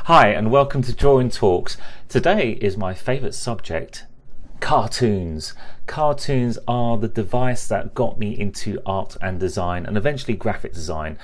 Hi and welcome to Drawing Talks. Today is my favourite subject, cartoons. Cartoons are the device that got me into art and design and eventually graphic design,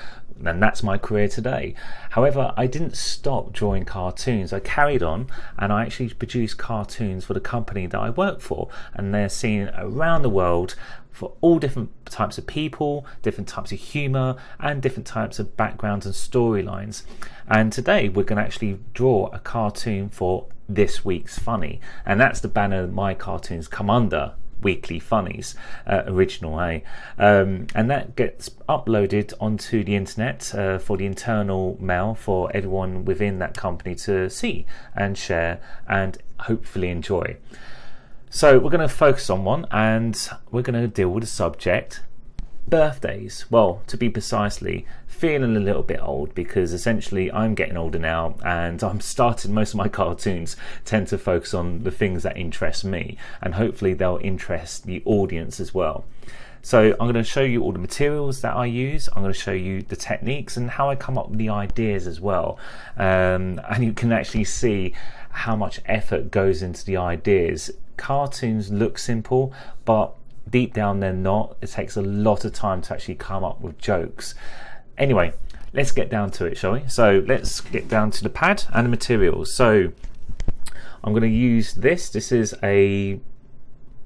and that's my career today. However, I didn't stop drawing cartoons. I carried on and I actually produced cartoons for the company that I work for, and they're seen around the world for all different types of people, different types of humour and different types of backgrounds and storylines. And today we're going to actually draw a cartoon for this week's funny, and that's the banner my cartoons come under, Weekly Funnies, original, and that gets uploaded onto the internet for the internal mail for everyone within that company to see and share and hopefully enjoy. So we're going to focus on one, and we're going to deal with the subject birthdays. Well, to be precisely, feeling a little bit old, because essentially I'm getting older now and I'm starting, most of my cartoons tend to focus on the things that interest me, and hopefully they'll interest the audience as well. So I'm going to show you all the materials that I use. I'm going to show you the techniques and how I come up with the ideas as well. And you can actually see how much effort goes into the ideas. Cartoons look simple, but deep down they're not. It takes a lot of time to actually come up with jokes. Anyway, let's get down to it, shall we? So let's get down to the pad and the materials. So I'm going to use this. This is a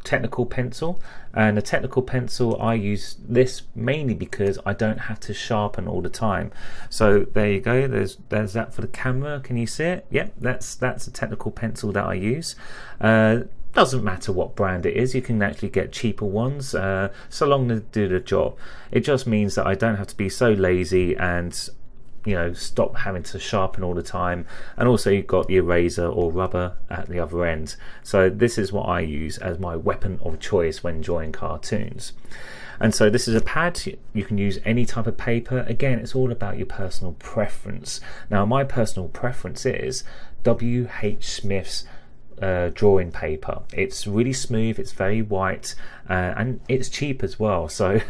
technical pencil, and a technical pencil, I use this mainly because I don't have to sharpen all the time. So there you go, there's that for the camera. Can you see it? Yep, that's a technical pencil that I use. Doesn't matter what brand it is, you can actually get cheaper ones, so long as they do the job. It just means that I don't have to be so lazy and stop having to sharpen all the time. And also you've got the eraser or rubber at the other end. So this is what I use as my weapon of choice when drawing cartoons. And so this is a pad. You can use any type of paper. Again, it's all about your personal preference. Now my personal preference is W.H. Smith's drawing paper. It's really smooth, it's very white, and it's cheap as well. So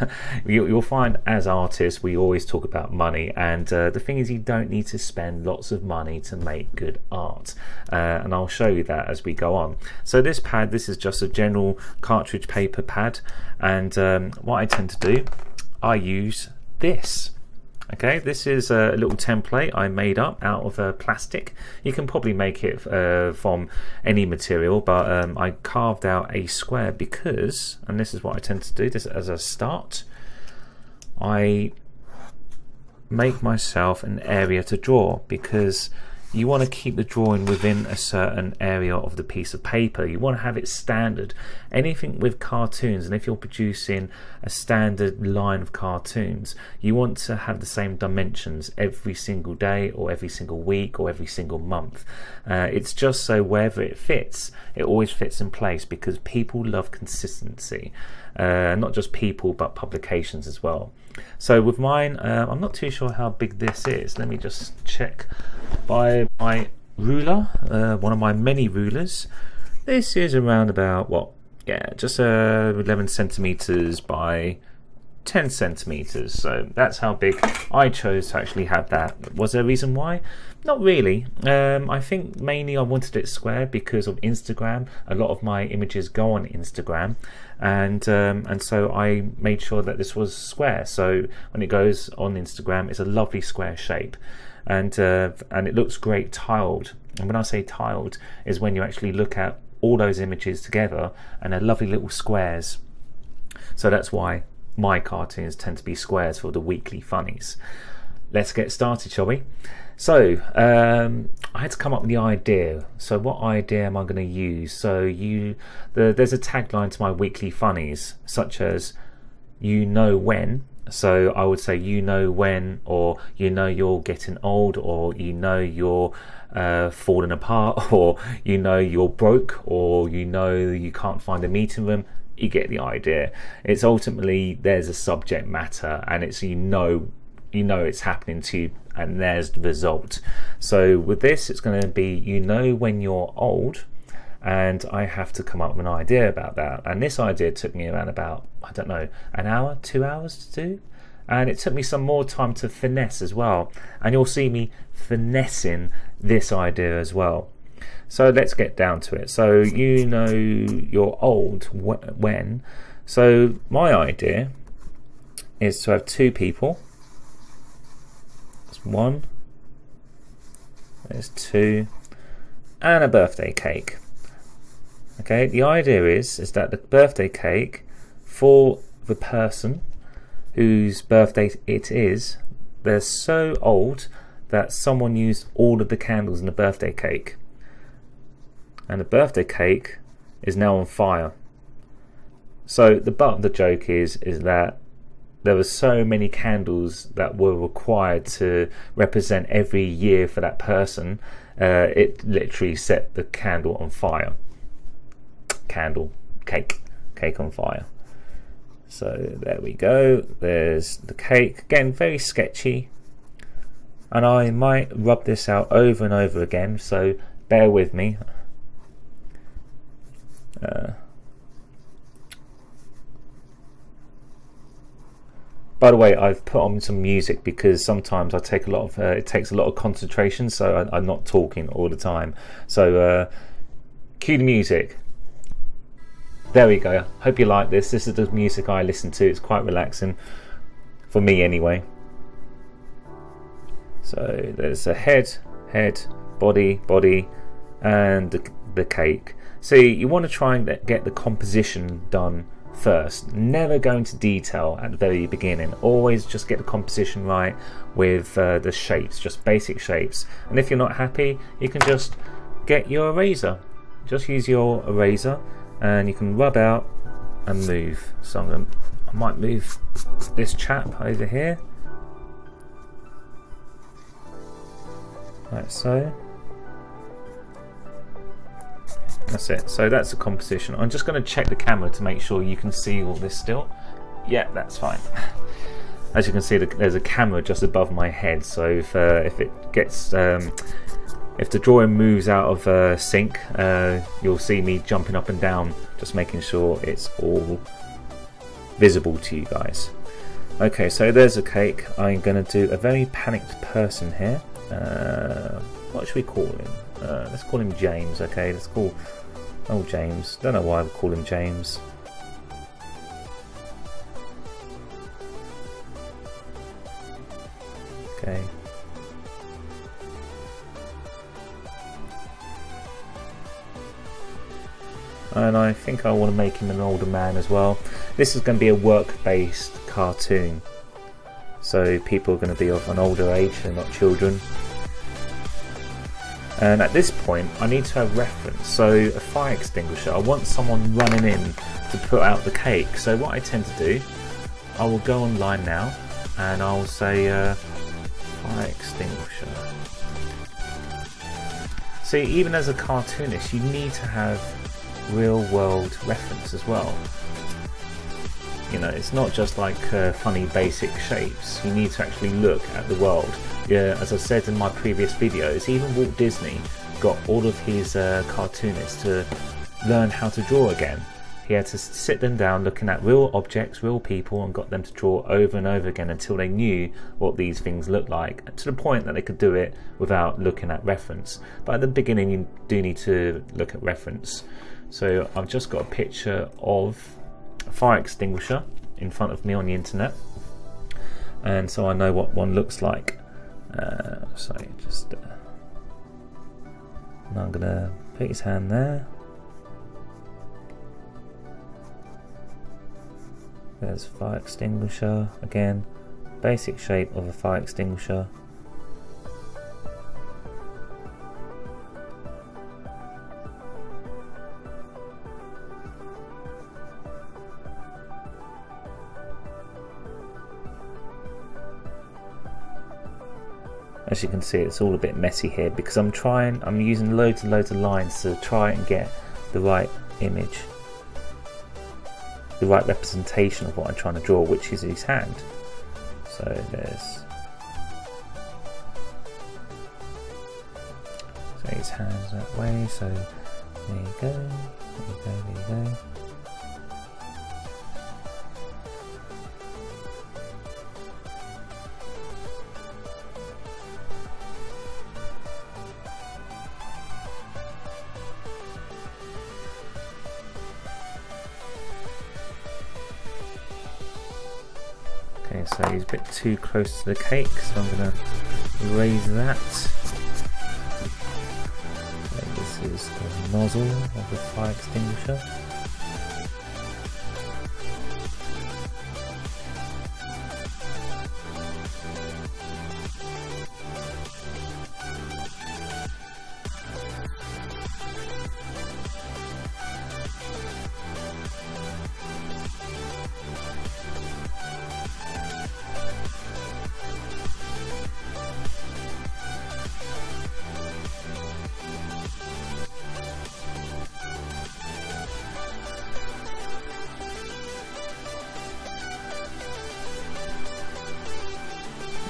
you'll find as artists we always talk about money, and the thing is, you don't need to spend lots of money to make good art, and I'll show you that as we go on. So this pad, this is just a general cartridge paper pad, and what I tend to do, I use this. Okay, this is a little template I made up out of plastic. You can probably make it from any material, but I carved out a square because, and this is what I tend to do, this as a start, I make myself an area to draw, because you want to keep the drawing within a certain area of the piece of paper. You want to have it standard. Anything with cartoons, and if you're producing a standard line of cartoons, you want to have the same dimensions every single day or every single week or every single month. It's just so wherever it fits, it always fits in place, because people love consistency. Not just people, but publications as well. So with mine, I'm not too sure how big this is. Let me just check by my ruler, one of my many rulers. This is around about, just 11 centimeters by 10 centimeters. So that's how big I chose to actually have that. Was there a reason why? Not really. I think mainly I wanted it square because of Instagram. A lot of my images go on Instagram, and so I made sure that this was square. So when it goes on Instagram, it's a lovely square shape, and it looks great tiled. And when I say tiled, is when you actually look at all those images together and they're lovely little squares. So that's why my cartoons tend to be squares for the Weekly Funnies. Let's get started, shall we? So I had to come up with the idea. So what idea am I going to use? So there's a tagline to my Weekly Funnies, such as "you know when." So I would say "you know when," or "you know you're getting old," or "you know you're falling apart," or "you know you're broke," or "you know you can't find a meeting room." You get the idea. It's ultimately, there's a subject matter, and it's you know it's happening to you, and there's the result. So with this, it's going to be "you know when you're old," and I have to come up with an idea about that. And this idea took me around about, I don't know, an hour, 2 hours to do. and it took me some more time to finesse as well, and you'll see me finessing this idea as well. So let's get down to it. So you know you're old when. So my idea is to have two people. There's one, there's two, and a birthday cake. Okay, the idea is that the birthday cake for the person whose birthday it is, they're so old that someone used all of the candles in the birthday cake, and the birthday cake is now on fire. So the butt of the joke is that there were so many candles that were required to represent every year for that person, it literally set the candle on fire. Cake on fire. So there we go, there's the cake. Again, very sketchy, and I might rub this out over and over again, so bear with me. By the way, I've put on some music because sometimes I take a lot of it takes a lot of concentration, so I'm not talking all the time. So cue the music. There we go. Hope you like this. This is the music I listen to. It's quite relaxing for me anyway. So there's a head, body, and the cake. So you want to try and get the composition done first. Never go into detail at the very beginning. Always just get the composition right with the shapes, just basic shapes. And if you're not happy, you can just get your eraser. Just use your eraser, and you can rub out and move. So I might move this chap over here, like so. That's it. So that's the composition. I'm just going to check the camera to make sure you can see all this still. Yeah, that's fine. As you can see, there's a camera just above my head, so if it gets if the drawing moves out of sync, you'll see me jumping up and down, just making sure it's all visible to you guys. Okay, so there's a cake. I'm going to do a very panicked person here. What should we call him? Let's call him James. Okay, let's call old James. Don't know why I would call him James. Okay. And I think I want to make him an older man as well. This is going to be a work-based cartoon, so people are going to be of an older age and not children. And at this point I need to have reference, so a fire extinguisher. I want someone running in to put out the cake. So what I tend to do, I will go online now and I'll say fire extinguisher. See, even as a cartoonist you need to have real world reference as well. You know, it's not just like funny basic shapes. You need to actually look at the world. Yeah, as I said in my previous videos, even Walt Disney got all of his cartoonists to learn how to draw again. He had to sit them down looking at real objects, real people, and got them to draw over and over again until they knew what these things looked like, to the point that they could do it without looking at reference. But at the beginning you do need to look at reference. So I've just got a picture of a fire extinguisher in front of me on the internet, and so I know what one looks like. So just and I'm gonna put his hand there. There's a fire extinguisher again, basic shape of a fire extinguisher. As you can see, it's all a bit messy here because I'm using loads and loads of lines to try and get the right image, the right representation of what I'm trying to draw, which is his hand. So his hand's that way, so there you go, there you go, there you go. Okay, so he's a bit too close to the cake, so I'm going to raise that. And this is the nozzle of the fire extinguisher.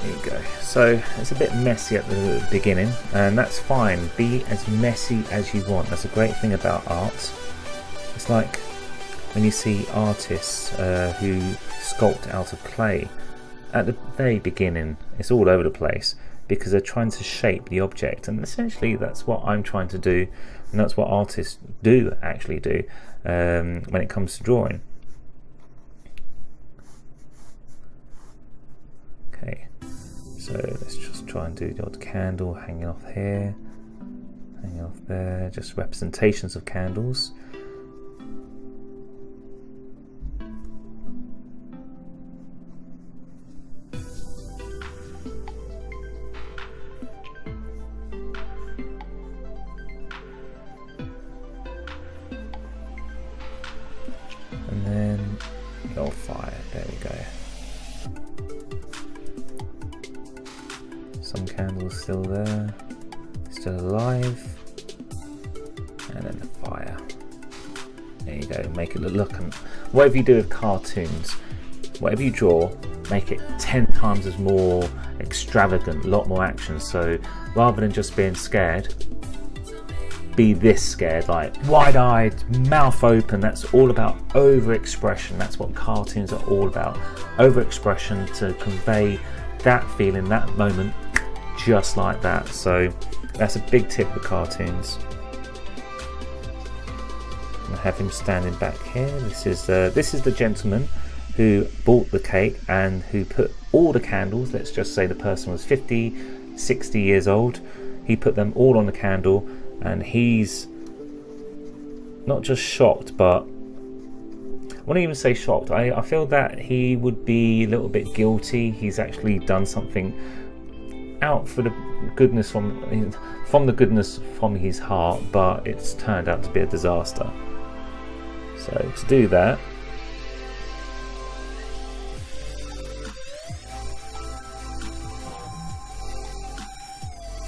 There you go. So it's a bit messy at the beginning, and that's fine. Be as messy as you want. That's a great thing about art. It's like when you see artists who sculpt out of clay. At the very beginning, it's all over the place because they're trying to shape the object, and essentially that's what I'm trying to do, and that's what artists do actually do when it comes to drawing. Okay. So let's just try and do the odd candle hanging off here, hanging off there, just representations of candles. And then the old fire, there we go. Some candles still there, still alive, and then the fire. There you go, make it look. And whatever you do with cartoons, whatever you draw, make it 10 times as more extravagant, a lot more action. So rather than just being scared, be this scared, like wide-eyed, mouth open. That's all about over-expression. That's what cartoons are all about. Over-expression to convey that feeling, that moment, just like that. So that's a big tip with cartoons. I have him standing back here. This is the gentleman who bought the cake and who put all the candles, let's just say the person was 50, 60 years old, he put them all on the candle, and he's not just shocked, but I wouldn't even say shocked. I feel that he would be a little bit guilty. He's actually done something out for the goodness from the goodness from his heart, but it's turned out to be a disaster. So to do that,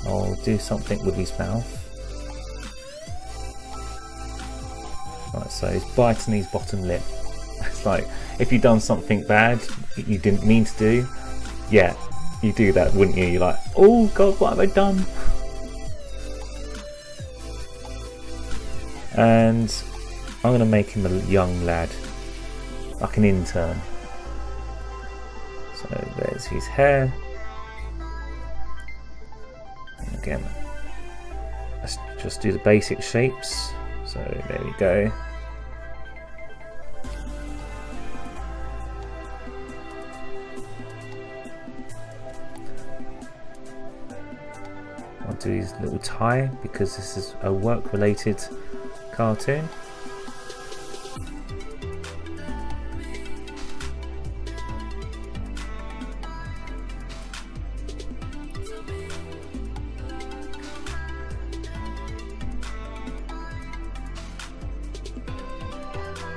I'll do something with his mouth. Right, so he's biting his bottom lip. It's like if you've done something bad you didn't mean to do, yeah, you do that, wouldn't you? You're like, oh god, what have I done? And I'm going to make him a young lad, like an intern. So there's his hair. And again, let's just do the basic shapes. So there we go. I'll do his little tie because this is a work-related cartoon.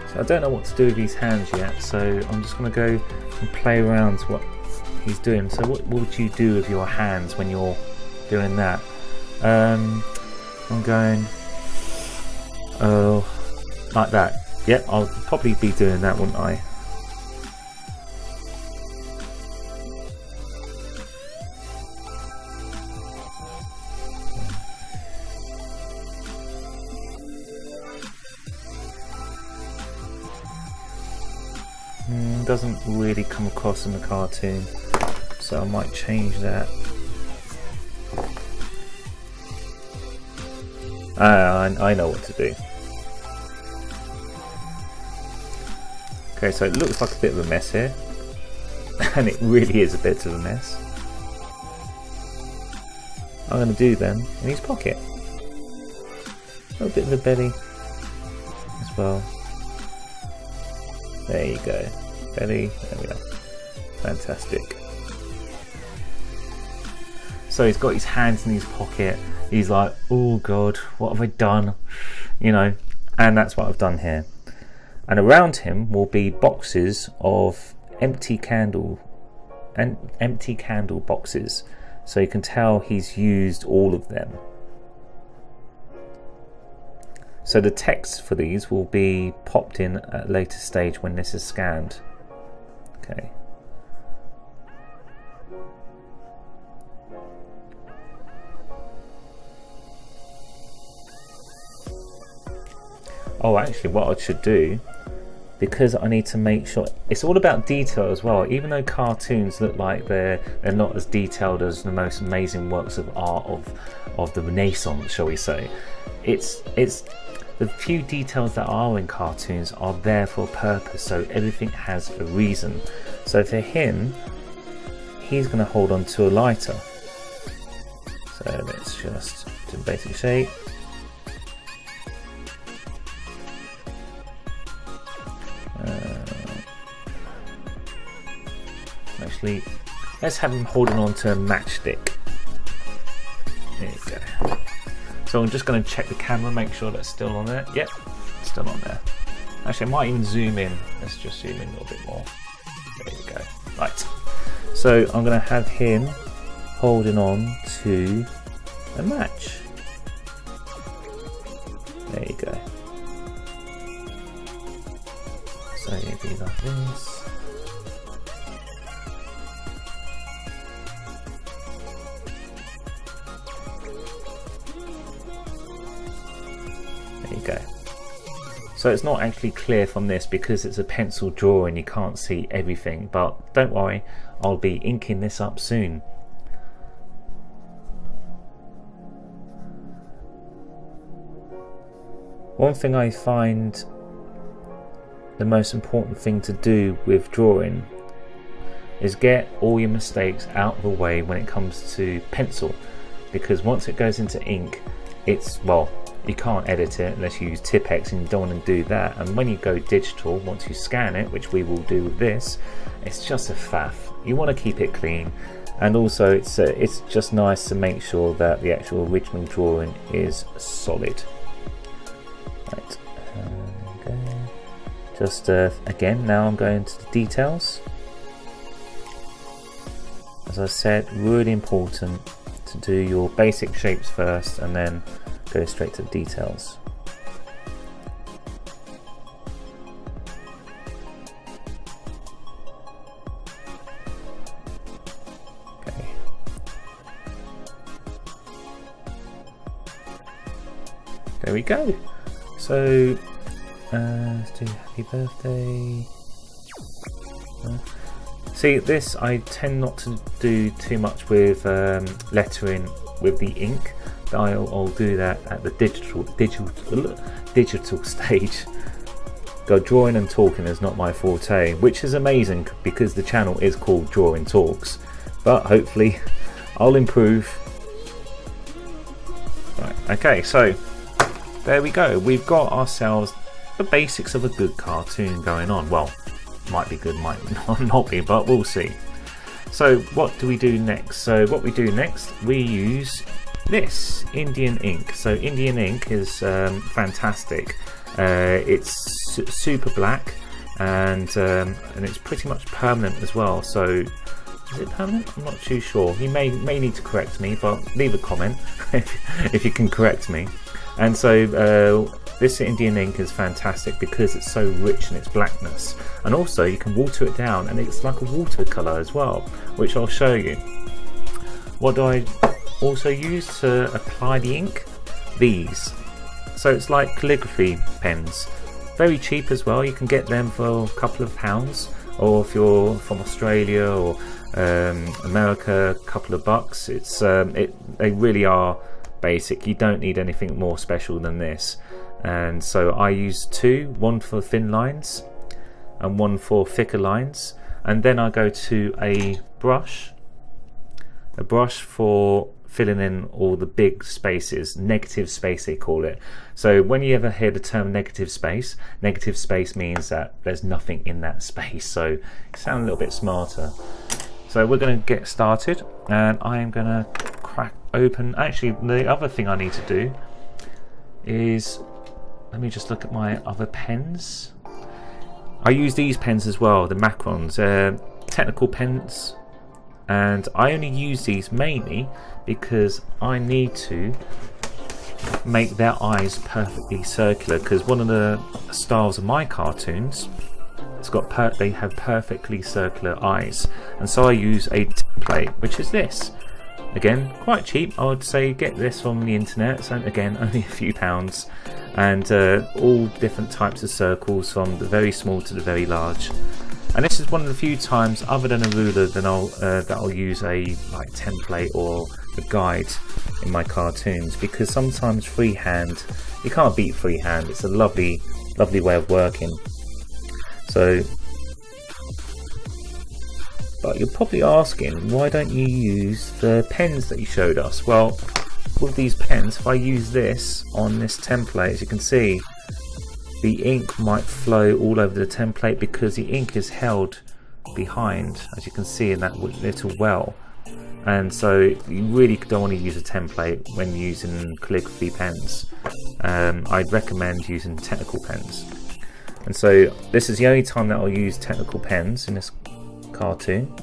So I don't know what to do with his hands yet, so I'm just going to go and play around with what he's doing. So what would you do with your hands when you're doing that? I'm going like that. Yep, I'll probably be doing that, wouldn't I? Doesn't really come across in the cartoon, so I might change that. I know what to do. Okay, so it looks like a bit of a mess here. and it really is a bit of a mess. I'm going to do them in his pocket. A little bit of a belly as well. There you go. Belly, there we are. Fantastic. So he's got his hands in his pocket. He's like, oh God, what have I done? You know, and that's what I've done here. And around him will be boxes of empty candle boxes. So you can tell he's used all of them. So the text for these will be popped in at a later stage when this is scanned. Okay. Oh, actually what I should do, because I need to make sure it's all about detail as well. Even though cartoons look like they're not as detailed as the most amazing works of art of the Renaissance, shall we say, it's the few details that are in cartoons are there for a purpose, so everything has a reason. So for him, he's going to hold on to a lighter. So let's just do basic shape. Actually, let's have him holding on to a matchstick. There you go. So I'm just going to check the camera, make sure that's still on there. Yep, still on there. Actually, I might even zoom in. Let's just zoom in a little bit more. There you go. Right. So I'm going to have him holding on to a match. There you go. So it'd be like this. There you go. So it's not actually clear from this because it's a pencil drawing, you can't see everything, but don't worry, I'll be inking this up soon. One thing I find the most important thing to do with drawing is get all your mistakes out of the way when it comes to pencil, because once it goes into ink, it's, well, you can't edit it unless you use Tipex, and you don't want to do that. And when you go digital, once you scan it, which we will do with this, it's just a faff. You want to keep it clean, and also it's just nice to make sure that the actual original drawing is solid. Right, okay. Just again, now I'm going to the details. As I said, really important to do your basic shapes first and then go straight to the details. Okay. There we go. So let's do happy birthday. See, this I tend not to do too much with lettering with the ink. I'll do that at the digital stage. Go drawing and talking is not my forte, which is amazing because the channel is called Drawing Talks, but hopefully I'll improve. Right, okay, so there we go. We've got ourselves the basics of a good cartoon going on. Well, might be good, might not be, but we'll see. So what do we do next? So what we do next, we use this Indian ink. So Indian ink is fantastic. It's super black, and it's pretty much permanent as well. So is it permanent? I'm not too sure. You may need to correct me, but leave a comment if you can correct me. And so this Indian ink is fantastic because it's so rich in its blackness, and also you can water it down and it's like a watercolour as well, which I'll show you. What do I also use to apply the ink? These. So it's like calligraphy pens, very cheap as well. You can get them for a couple of pounds, or if you're from Australia or America, a couple of bucks. It's they really are basic. You don't need anything more special than this. And so I use two, one for thin lines and one for thicker lines, and then I go to a brush for filling in all the big spaces, negative space they call it. So when you ever hear the term negative space means that there's nothing in that space, so you sound a little bit smarter. So we're going to get started, and I am going to crack open. Actually, the other thing I need to do is, let me just look at my other pens. I use these pens as well, the Macrons, technical pens, and I only use these mainly because I need to make their eyes perfectly circular, because one of the styles of my cartoons, they have perfectly circular eyes, and so I use a template, which is this. Again, quite cheap. I would say get this from the internet. So again, only a few pounds, and all different types of circles, from the very small to the very large. And this is one of the few times, other than a ruler, that I'll use a template or a guide in my cartoons, because sometimes freehand, you can't beat freehand. It's a lovely way of working. So, but you're probably asking, why don't you use the pens that you showed us? Well, with these pens, if I use this on this template, as you can see, the ink might flow all over the template because the ink is held behind, as you can see, in that little well. And so you really don't want to use a template when using calligraphy pens. I'd recommend using technical pens. And so this is the only time that I'll use technical pens in this cartoon.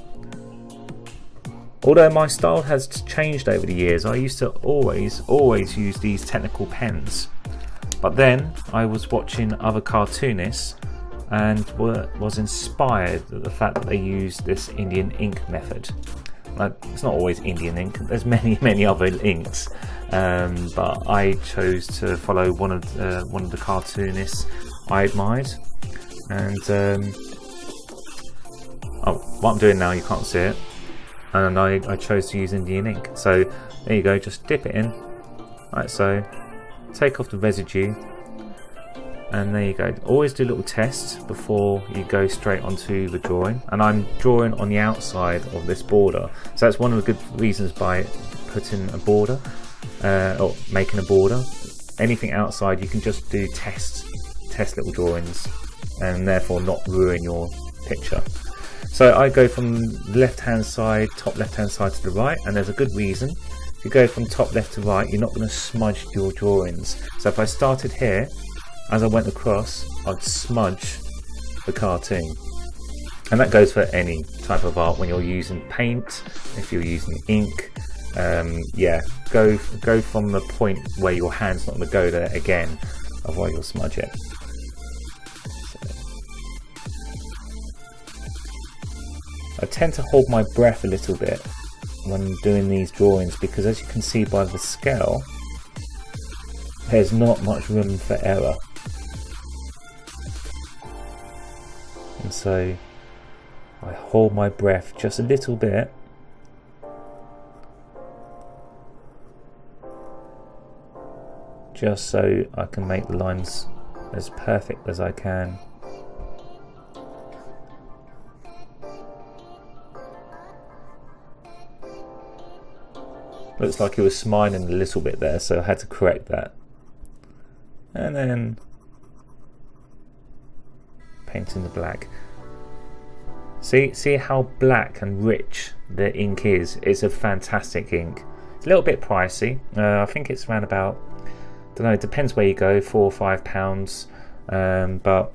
Although my style has changed over the years, I used to always use these technical pens. But then I was watching other cartoonists and was inspired at the fact that they used this Indian ink method. It's not always Indian ink, there's many other inks, but I chose to follow one of the cartoonists I admired, and what I'm doing now, you can't see it, and I chose to use Indian ink. So there you go, just dip it in like so, take off the residue, and there you go. Always do little tests before you go straight onto the drawing, and I'm drawing on the outside of this border, so that's one of the good reasons by putting a border or making a border. Anything outside you can just do test little drawings, and therefore not ruin your picture. So I go from the left hand side, top left hand side to the right, and there's a good reason. If you go from top left to right, you're not going to smudge your drawings. So if I started here, as I went across, I'd smudge the cartoon. And that goes for any type of art. When you're using paint, if you're using ink, yeah, go from the point where your hand's not going to go there again, otherwise you'll smudge it. I tend to hold my breath a little bit when doing these drawings, because as you can see by the scale, there's not much room for error. And so I hold my breath just a little bit, just so I can make the lines as perfect as I can. Looks like he was smiling a little bit there, so I had to correct that. And then painting the black. See how black and rich the ink is. It's a fantastic ink. It's a little bit pricey. I think it's around about, don't know, it depends where you go, £4 or £5. But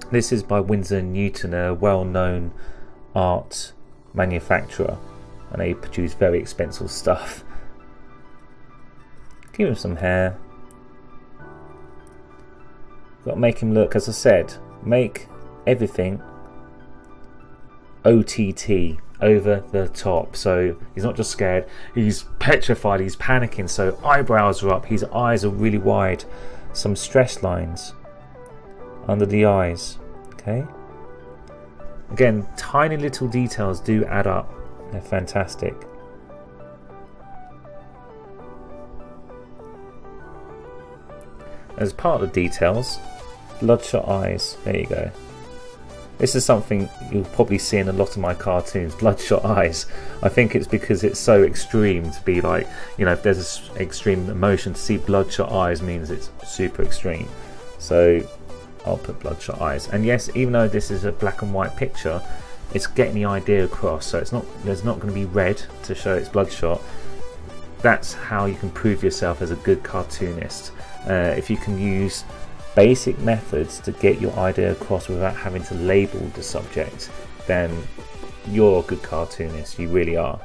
this is by Winsor & Newton, a well-known art manufacturer, and they produce very expensive stuff. Give him some hair. Got to make him look, as I said, make everything OTT, over the top. So he's not just scared, he's petrified, he's panicking. So eyebrows are up, his eyes are really wide, some stress lines under the eyes. Okay. Again, tiny little details do add up. They're fantastic. As part of the details, bloodshot eyes. There you go. This is something you'll probably see in a lot of my cartoons, bloodshot eyes. I think it's because it's so extreme to be like, you know, if there's an extreme emotion, to see bloodshot eyes means it's super extreme. So I'll put bloodshot eyes. And yes, even though this is a black and white picture, it's getting the idea across. So there's not going to be red to show it's bloodshot. That's how you can prove yourself as a good cartoonist. If you can use basic methods to get your idea across without having to label the subject, then you're a good cartoonist. You really are.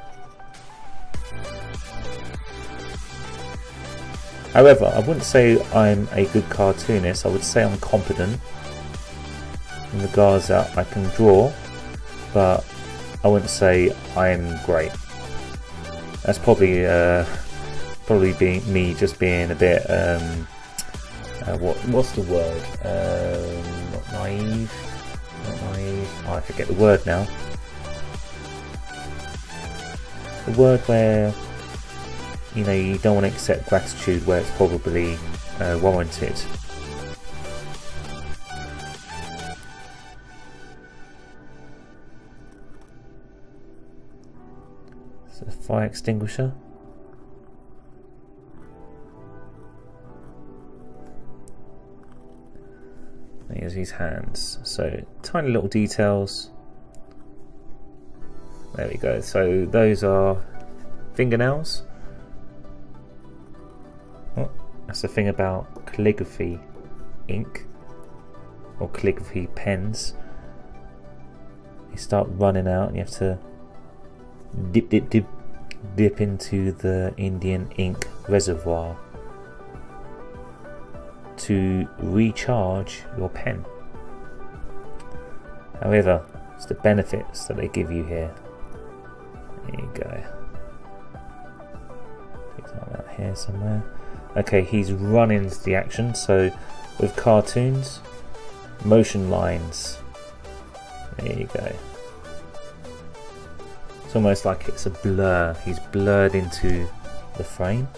However, I wouldn't say I'm a good cartoonist. I would say I'm competent in regards that I can draw, but I wouldn't say I'm great. That's probably being me just being a bit what's the word? Not naive. Oh, I forget the word now. The word where, you know, you don't want to accept gratitude where it's probably warranted. It's a fire extinguisher. Here's his hands. So tiny little details. There we go. So those are fingernails. Oh, that's the thing about calligraphy ink or calligraphy pens. You start running out and you have to dip into the Indian ink reservoir to recharge your pen. However, it's the benefits that they give you here. There you go. Pick that out here somewhere. Okay, he's running into the action. So with cartoons, motion lines. There you go. It's almost like it's a blur. He's blurred into the frame.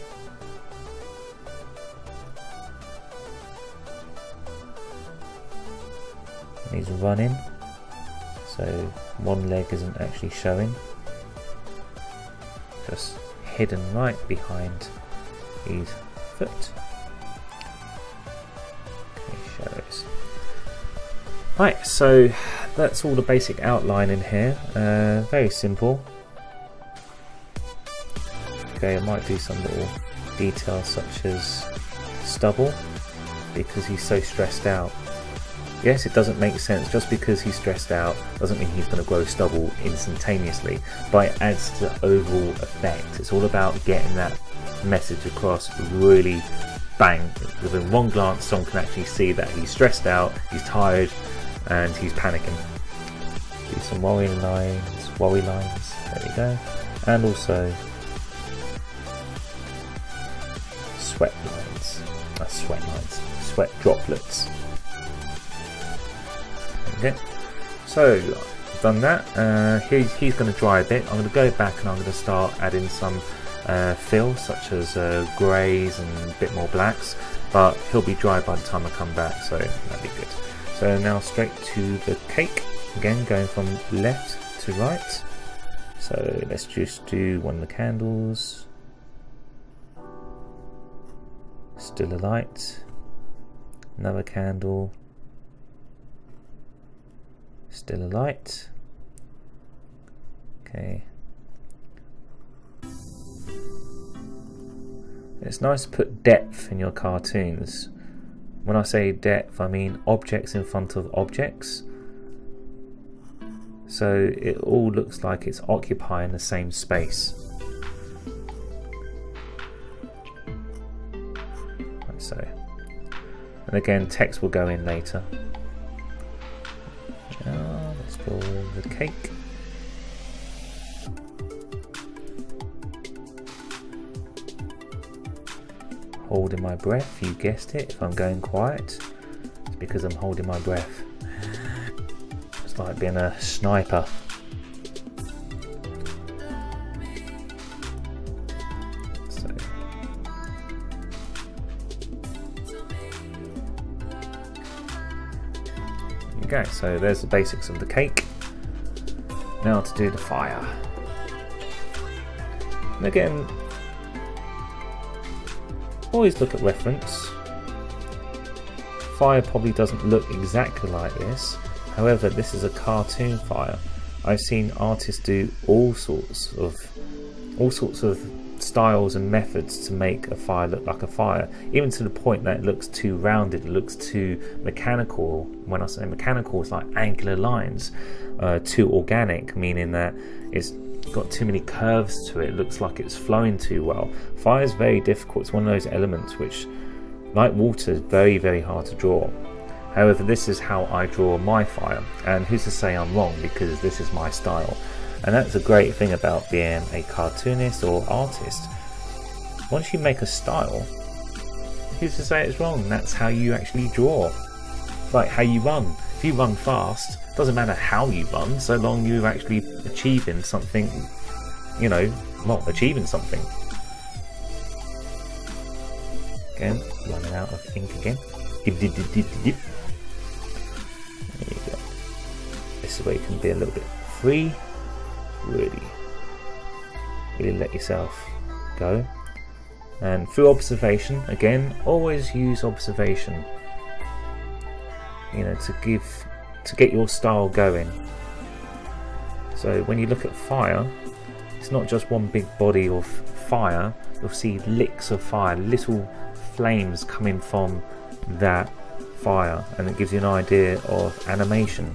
He's running, so one leg isn't actually showing, just hidden right behind his foot. Okay, shows. Right, so that's all the basic outline in here. Very simple. Okay, I might do some little details such as stubble because he's so stressed out. Yes, it doesn't make sense. Just because he's stressed out doesn't mean he's going to grow stubble instantaneously, but it adds to the overall effect. It's all about getting that message across really bang. Within one glance, someone can actually see that he's stressed out, he's tired, and he's panicking. Do some worry lines. There we go. And also sweat droplets. Okay, so I've done that. He's going to dry a bit. I'm going to go back and I'm going to start adding some fill, such as greys and a bit more blacks, but he'll be dry by the time I come back, so that'll be good. So now straight to the cake, again going from left to right. So let's just do one of the candles, still a light, another candle, still a light. Okay. It's nice to put depth in your cartoons. When I say depth, I mean objects in front of objects. So it all looks like it's occupying the same space. Like so. And again, text will go in later. Now, let's draw the cake. Holding my breath, you guessed it. If I'm going quiet, it's because I'm holding my breath. It's like being a sniper. So. There you go. So there's the basics of the cake. Now to do the fire. And again, always look at reference. Fire probably doesn't look exactly like this. However, this is a cartoon fire. I've seen artists do all sorts of styles and methods to make a fire look like a fire, even to the point that it looks too rounded, it looks too mechanical. When I say mechanical, it's like angular lines, too organic, meaning that it's got too many curves to it. It looks like it's flowing too well. Fire is very difficult. It's one of those elements which, like water, is very, very hard to draw. However, this is how I draw my fire, and who's to say I'm wrong, because this is my style. And that's a great thing about being a cartoonist or artist. Once you make a style, who's to say it's wrong? That's how you actually draw. Like how you run. If you run fast, doesn't matter how you run, so long you're actually achieving something, you know, not achieving something. Again, running out of ink again. There you go. This is where you can be a little bit free. Really let yourself go. And through observation, again, always use observation, you know, to get your style going. So when you look at fire, it's not just one big body of fire. You'll see licks of fire, little flames coming from that fire, and it gives you an idea of animation.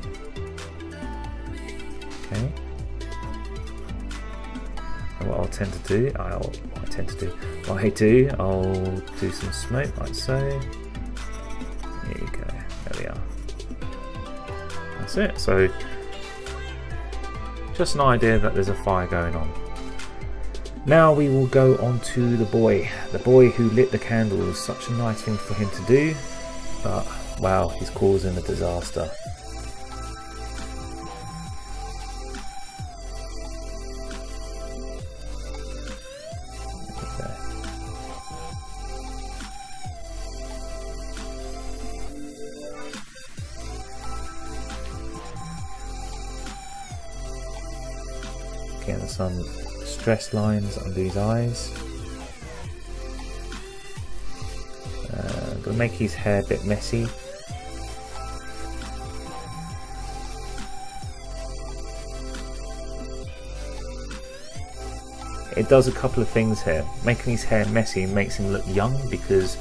Okay. And what I'll tend to do, I'll do some smoke like so. There you go. There we are. That's it. So just an idea that there's a fire going on. Now we will go on to the boy who lit the candles. Such a nice thing for him to do, but wow, he's causing a disaster. Getting some stress lines under his eyes. I'm going to make his hair a bit messy. It does a couple of things here. Making his hair messy makes him look young, because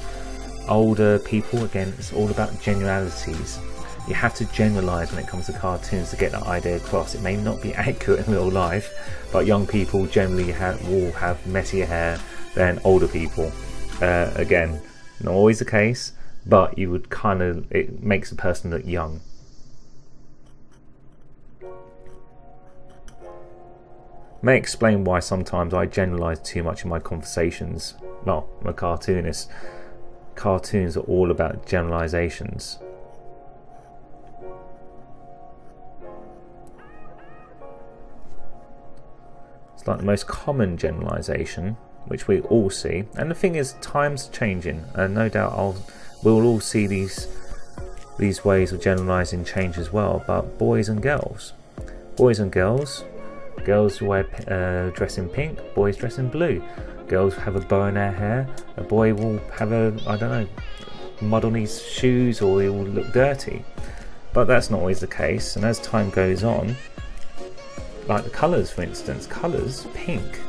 older people, again, it's all about generalities. You have to generalize when it comes to cartoons to get that idea across. It may not be accurate in real life, but young people generally will have messier hair than older people. Again, not always the case, but you would it makes the person look young. May explain why sometimes I generalize too much in my conversations. Well, I'm a cartoonist. Cartoons are all about generalizations. It's like the most common generalization, which we all see. And the thing is, time's changing, and no doubt we'll all see these ways of generalizing change as well. But boys and girls, girls wear dress in pink, boys dress in blue. Girls have a bow in their hair. A boy will have mud on his shoes, or he will look dirty. But that's not always the case. And as time goes on, like the colours, for instance, pink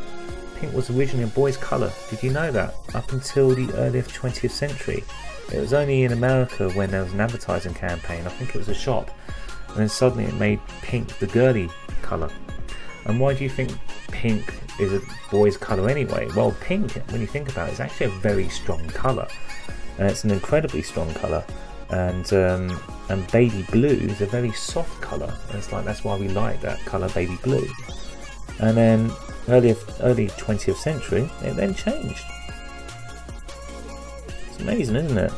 was originally a boy's colour. Did you know that? Up until the early 20th century. It was only in America when there was an advertising campaign, I think it was a shop, and then suddenly it made pink the girly colour. And why do you think pink is a boy's colour anyway? Well, pink, when you think about it, is actually a very strong colour, and it's an incredibly strong colour. And baby blue is a very soft colour, and it's like that's why we like that colour, baby blue. And then early 20th century, it then changed. It's amazing, isn't it?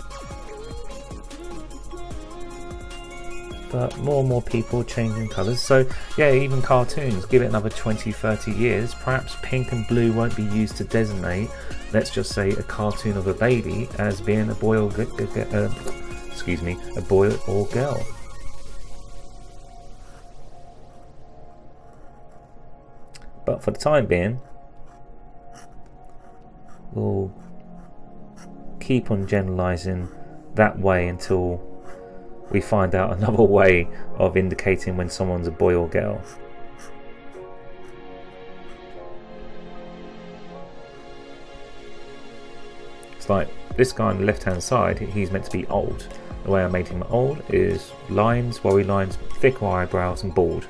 But more and more people changing colours. So yeah, even cartoons, give it another 20-30 years, perhaps pink and blue won't be used to designate, let's just say, a cartoon of a baby as being a boy or a boy or girl. But for the time being, we'll keep on generalizing that way until we find out another way of indicating when someone's a boy or girl. It's like this guy on the left hand side, he's meant to be old. The way I made him old is lines, worry lines, thicker eyebrows and bald.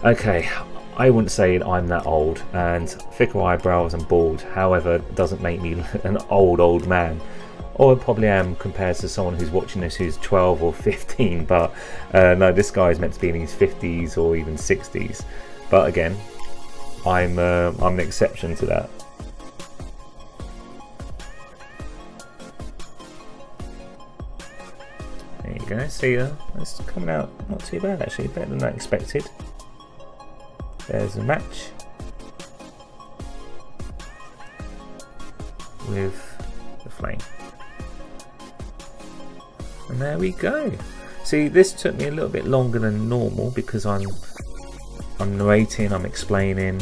Okay, I wouldn't say I'm that old, and thicker eyebrows and bald, however, doesn't make me an old man. Or I probably am compared to someone who's watching this who's 12 or 15, but no, this guy is meant to be in his 50s or even 60s. But again, I'm an exception to that. There you go, see, it's coming out not too bad actually, better than I expected. There's a match with the flame. And there we go. See, this took me a little bit longer than normal because I'm narrating, I'm explaining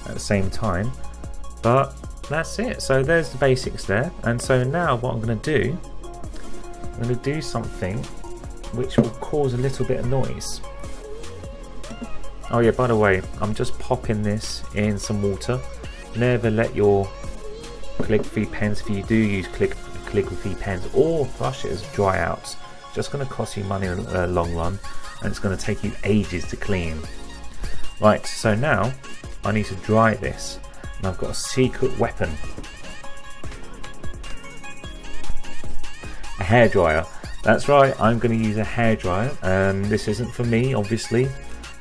at the same time. But that's it. So there's the basics there. And so now what I'm going to do, I'm going to do something which will cause a little bit of noise. Oh yeah, by the way, I'm just popping this in some water. Never let your calligraphy pens, if you do use calligraphy pens or brushes, dry out. It's just going to cost you money in the long run, and it's going to take you ages to clean. Right, so now I need to dry this, and I've got a secret weapon. A hairdryer. That's right, I'm going to use a hairdryer. This isn't for me, obviously.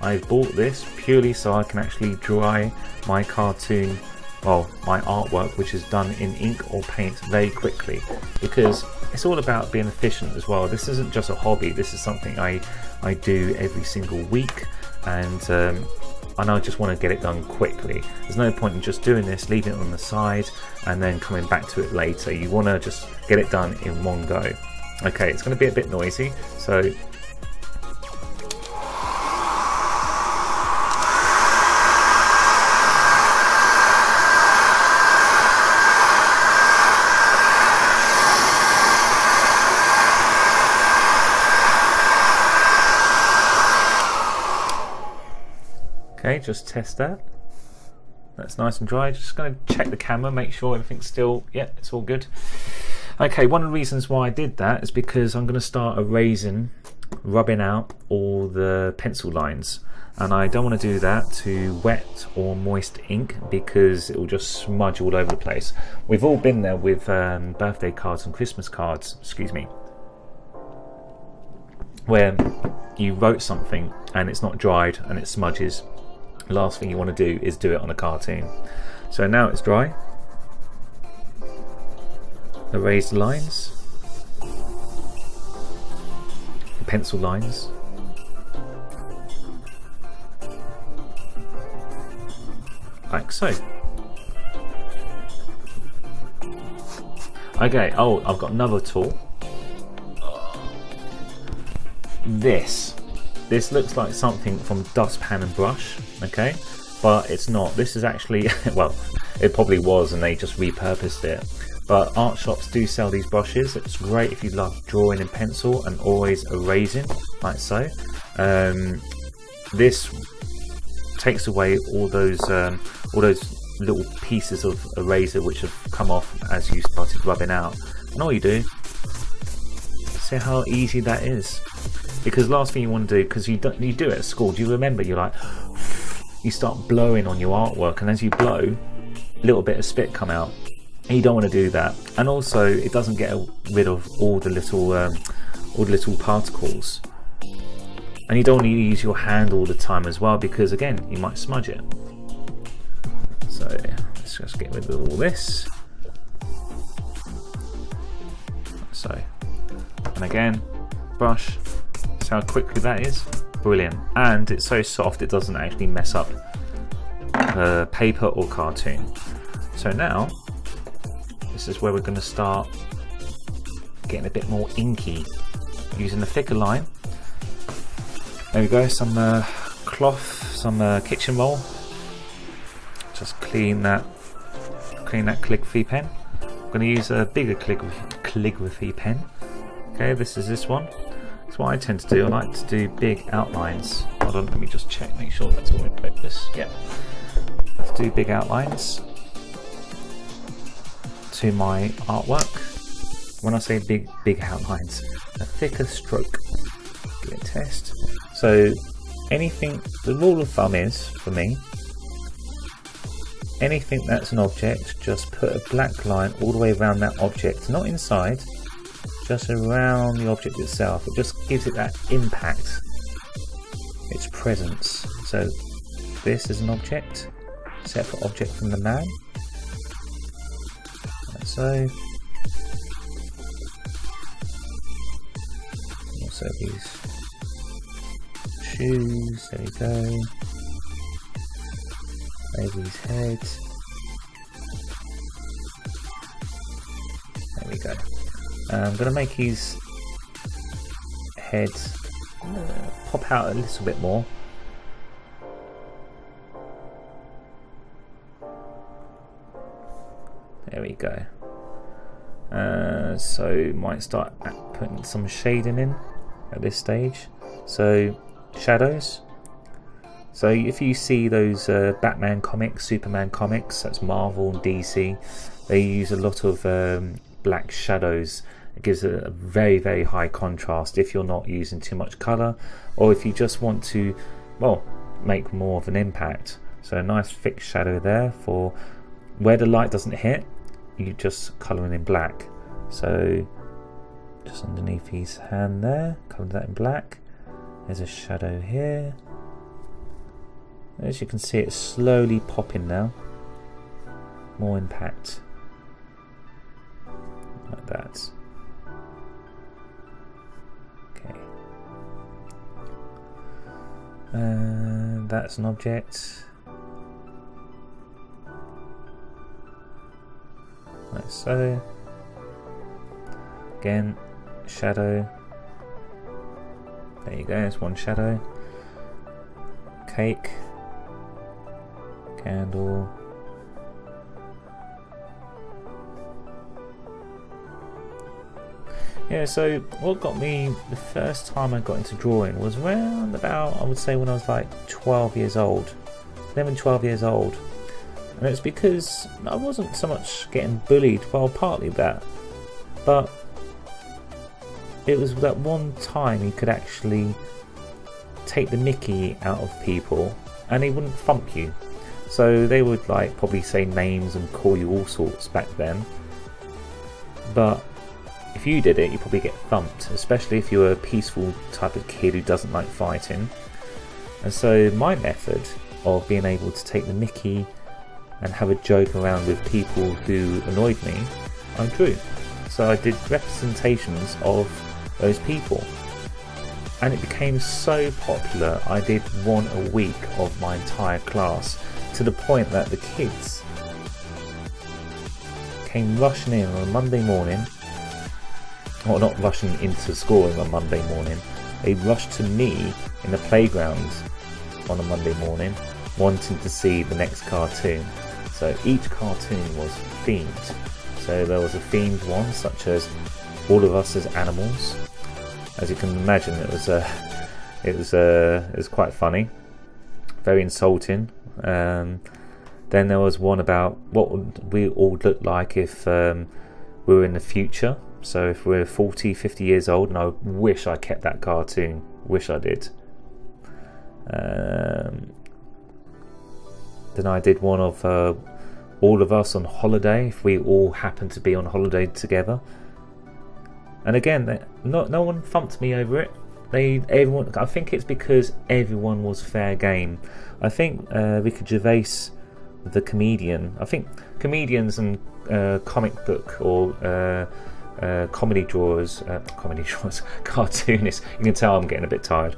I've bought this purely so I can actually dry my cartoon, well, my artwork, which is done in ink or paint, very quickly, because it's all about being efficient as well. This isn't just a hobby, this is something I do every single week, and I just want to get it done quickly. There's no point in just doing this, leaving it on the side and then coming back to it later. You want to just get it done in one go. Okay, it's going to be a bit noisy, so okay, just test that. That's nice and dry. Just going to check the camera, make sure everything's still, yeah, it's all good. Okay, one of the reasons why I did that is because I'm going to start erasing, rubbing out all the pencil lines. And I don't want to do that to wet or moist ink because it will just smudge all over the place. We've all been there with birthday cards and Christmas cards, excuse me, where you wrote something and it's not dried and it smudges. Last thing you want to do is do it on a cartoon. So now it's dry. Erase the lines, the pencil lines. Like so. Okay, oh, I've got another tool. This looks like something from dustpan and brush, okay, but it's not. This is actually, well, it probably was and they just repurposed it, but art shops do sell these brushes. It's great if you love drawing in pencil and always erasing, like so. This takes away all those little pieces of eraser which have come off as you started rubbing out, and all you do, see how easy that is. Because last thing you want to do, because you do it at school, do you remember, you're like, you start blowing on your artwork, and as you blow, a little bit of spit come out, and you don't want to do that. And also it doesn't get rid of all the little particles, and you don't want to use your hand all the time as well, because again, you might smudge it. So let's just get rid of all this. So, and again, brush. See how quickly that is? Brilliant. And it's so soft it doesn't actually mess up paper or cartoon. So now, this is where we're going to start getting a bit more inky. Using the thicker line. There we go, some cloth, some kitchen roll. Just clean that calligraphy pen. I'm going to use a bigger calligraphy pen. Okay, this is this one. That's what I tend to do. I like to do big outlines. Hold on, let me just check, make sure that's all in focus. Yep. Let's do big outlines to my artwork. When I say big outlines, a thicker stroke. Give it a test. So anything, the rule of thumb is, for me, anything that's an object, just put a black line all the way around that object, not inside, just around the object itself. It just gives it that impact, its presence. So this is an object, separate object from the man. Like so. Also these shoes, there we go. Baby's head. There we go. I'm going to make his head pop out a little bit more. There we go. So might start putting some shading in at this stage. So shadows. So if you see those Batman comics, Superman comics, that's Marvel and DC, they use a lot of black shadows. It gives a very, very high contrast if you're not using too much colour, or if you just want to, well, make more of an impact. So a nice thick shadow there for where the light doesn't hit, you just colour in black. So just underneath his hand there, colour that in black. There's a shadow here. As you can see, it's slowly popping now. More impact. Like that. Okay. That's an object. Like so. Again, shadow. There you go, there's one shadow. Cake. Candle. Yeah, so what got me the first time I got into drawing was around about, I would say, when I was like 12 years old. 11, 12 years old. And it's because I wasn't so much getting bullied, well, partly that, but it was that one time you could actually take the mickey out of people and they wouldn't thump you. So they would like probably say names and call you all sorts back then, but if you did it, you probably get thumped, especially if you're a peaceful type of kid who doesn't like fighting. And so my method of being able to take the mickey and have a joke around with people who annoyed me, I drew. So I did representations of those people, and it became so popular. I did one a week of my entire class, to the point that the kids came rushing in on a Monday morning, or not rushing into school on a Monday morning, they rushed to me in the playground on a Monday morning wanting to see the next cartoon. So each cartoon was themed. So there was a themed one such as all of us as animals. As you can imagine, it was quite funny, very insulting. Then there was one about what would we all look like if we were in the future. So if we're 40, 50 years old, and I wish I kept that cartoon, wish I did. Then I did one of all of us on holiday, if we all happened to be on holiday together. And again, no one thumped me over it. Everyone. I think it's because everyone was fair game. I think Ricky Gervais, the comedian. I think comedians and comic book or comedy drawers, cartoonists. You can tell I'm getting a bit tired.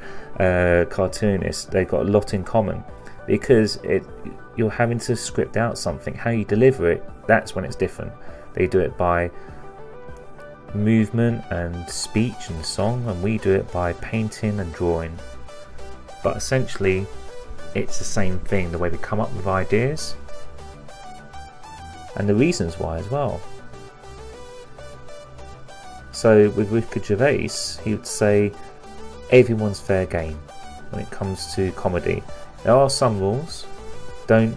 Cartoonists. They've got a lot in common, because you're having to script out something. How you deliver it, that's when it's different. They do it by movement and speech and song, and we do it by painting and drawing. But essentially it's the same thing, the way they come up with ideas and the reasons why as well. So with Ricky Gervais, he would say everyone's fair game when it comes to comedy. There are some rules. Don't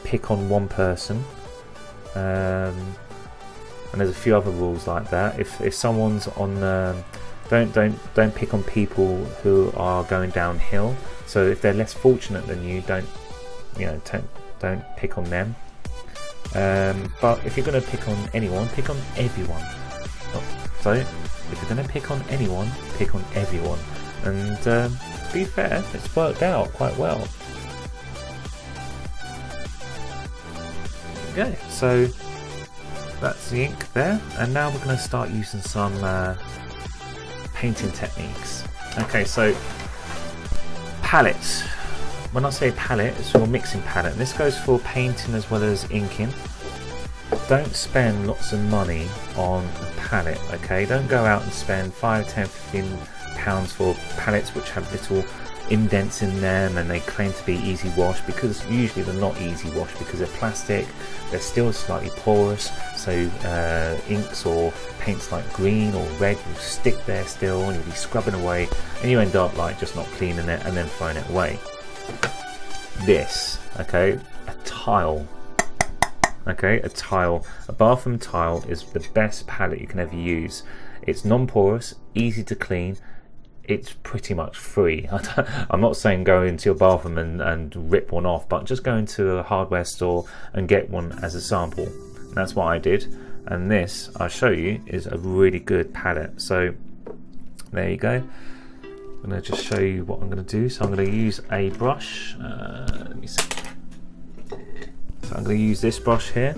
pick on one person, and there's a few other rules like that. If someone's on, don't pick on people who are going downhill. So if they're less fortunate than you, don't pick on them. But if you're going to pick on anyone, pick on everyone. So if you're going to pick on anyone, pick on everyone. And to be fair, it's worked out quite well. Okay, so that's the ink there, and now we're going to start using some painting techniques. Okay, so palettes. When I say palette, it's your mixing palette. And this goes for painting as well as inking. Don't spend lots of money on a palette, okay? Don't go out and spend 5, 10, 15 pounds for palettes which have little indents in them and they claim to be easy wash, because usually they're not easy wash because they're plastic, they're still slightly porous, so inks or paints like green or red will stick there still and you'll be scrubbing away and you end up like just not cleaning it and then throwing it away. This, okay, a tile. Okay, a tile, a bathroom tile is the best palette you can ever use. It's non-porous, easy to clean, it's pretty much free. I'm not saying go into your bathroom and rip one off, but just go into a hardware store and get one as a sample. And that's what I did, and this, I'll show you, is a really good palette. So there you go. I'm going to just show you what I'm going to do. So I'm going to use a brush. Let me see. So I'm going to use this brush here.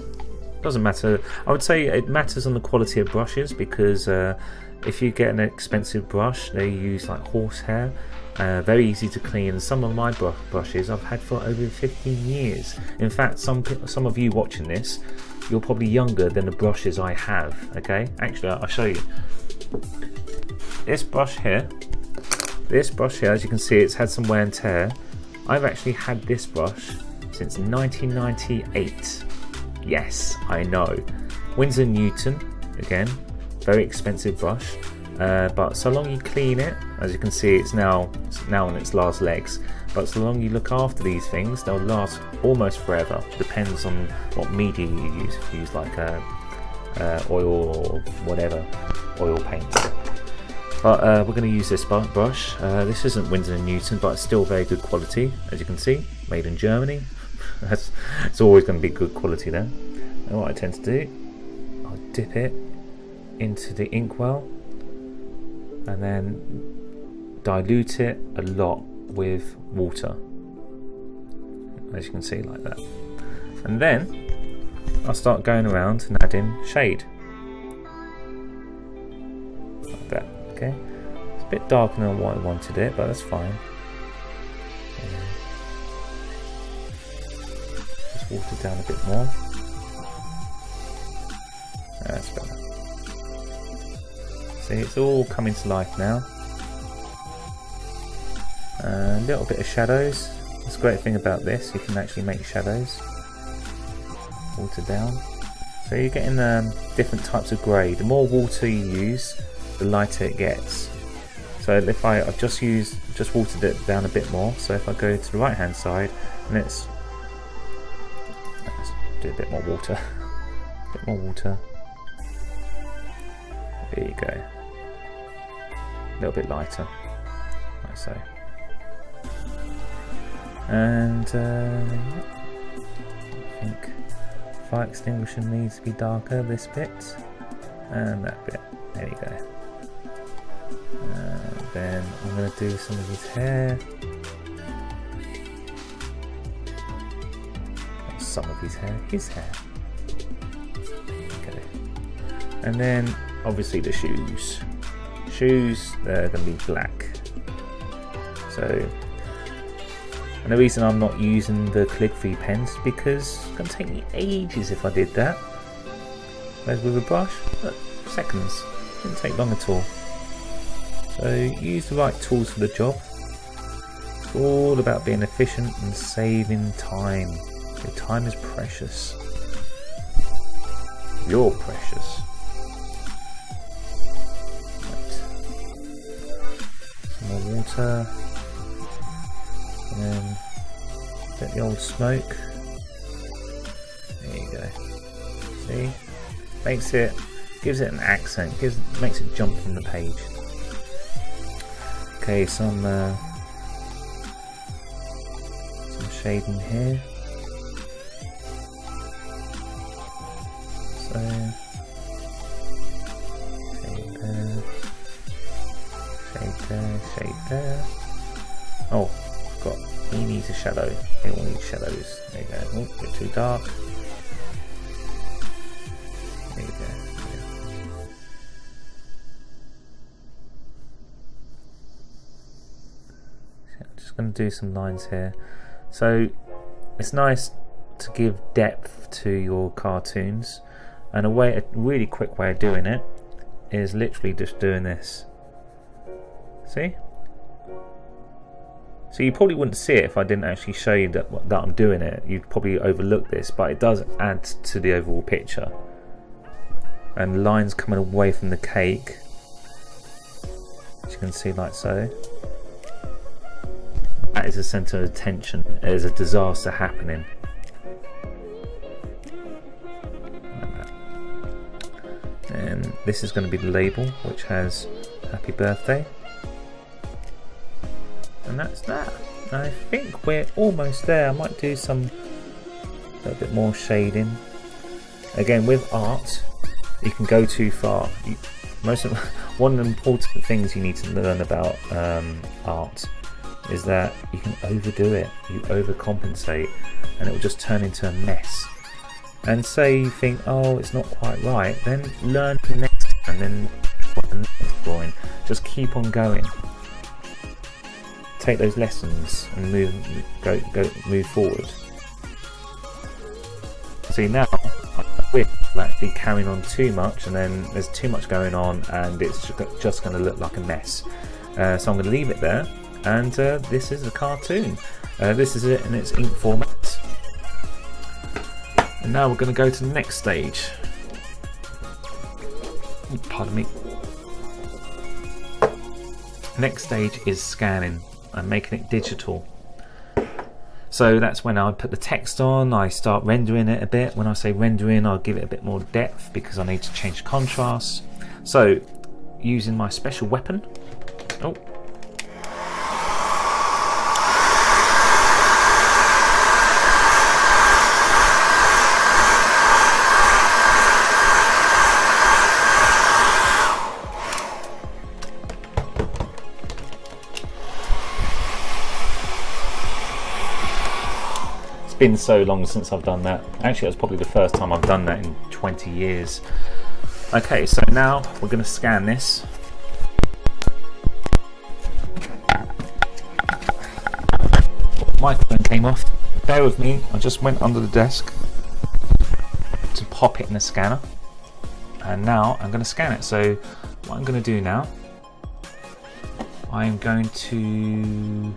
Doesn't matter. I would say it matters on the quality of brushes, because if you get an expensive brush, they use like horsehair. Very easy to clean. Some of my brushes I've had for over 15 years. In fact, some of you watching this, you're probably younger than the brushes I have. Okay, actually I'll show you. This brush here, as you can see, it's had some wear and tear. I've actually had this brush since 1998. Yes, I know. Winsor & Newton, again, very expensive brush, but so long you clean it, as you can see, it's now on its last legs, but so long you look after these things, they'll last almost forever. Depends on what media you use. If you use like oil or whatever, oil paint. But we're going to use this brush. This isn't Winsor & Newton, but it's still very good quality, as you can see, made in Germany. It's always going to be good quality then. And what I tend to do, I'll dip it into the inkwell and then dilute it a lot with water, as you can see, like that. And then I'll start going around and adding shade like that. Okay, it's a bit darker than what I wanted it, but that's fine. Just water down a bit more. That's better. See, it's all coming to life now. A little bit of shadows. That's the great thing about this, you can actually make shadows. Water down. So you're getting different types of grey. The more water you use, the lighter it gets. So if I've just watered it down a bit more. So if I go to the right hand side, and let's do a bit more water. A bit more water. There you go. A little bit lighter, like so. And I think fire extinguisher needs to be darker, this bit and that bit. There you go. And then I'm going to do some of his hair. Not some of his hair, his hair. Okay. And then obviously the shoes. Shoes, they're going to be black. So, and the reason I'm not using the calligraphy pens is because it's going to take me ages if I did that. Whereas with a brush, look, seconds. It didn't take long at all. So use the right tools for the job. It's all about being efficient and saving time. Your time is precious. You're precious. Right. Some more water. And then get the old smoke. There you go. See? Gives it an accent. Makes it jump from the page. Okay, some shading here. So shade there, shade there, shade there. Oh, he needs a shadow. They all need shadows. There you go. Oh, a bit too dark. There you go. I'm just going to do some lines here. So it's nice to give depth to your cartoons, and a really quick way of doing it is literally just doing this. See? So you probably wouldn't see it if I didn't actually show you that I'm doing it. You'd probably overlook this, but it does add to the overall picture. And lines coming away from the cake, as you can see, like so. That is a centre of attention. There's a disaster happening. Like that. And this is going to be the label, which has happy birthday. And that's that. I think we're almost there. I might do a little bit more shading. Again, with art, you can go too far. One of the important things you need to learn about art is that you can overdo it. You overcompensate, and it will just turn into a mess. And say you think, oh, it's not quite right, then learn the next time, then the next drawing. Just keep on going. Take those lessons and move forward. See, now we're actually carrying on too much, and then there's too much going on, and it's just going to look like a mess. So I'm going to leave it there, and this is a cartoon. This is it in its ink format. And now we're going to go to the next stage. Pardon me. Next stage is scanning and making it digital. So that's when I put the text on, I start rendering it a bit. When I say rendering, I'll give it a bit more depth because I need to change contrast. So using my special weapon. Oh. It's been so long since I've done that. Actually, that's probably the first time I've done that in 20 years. Okay, so now we're going to scan this. Microphone came off. Bear with me, I just went under the desk to pop it in the scanner. And now I'm going to scan it. So what I'm going to do now, I'm going to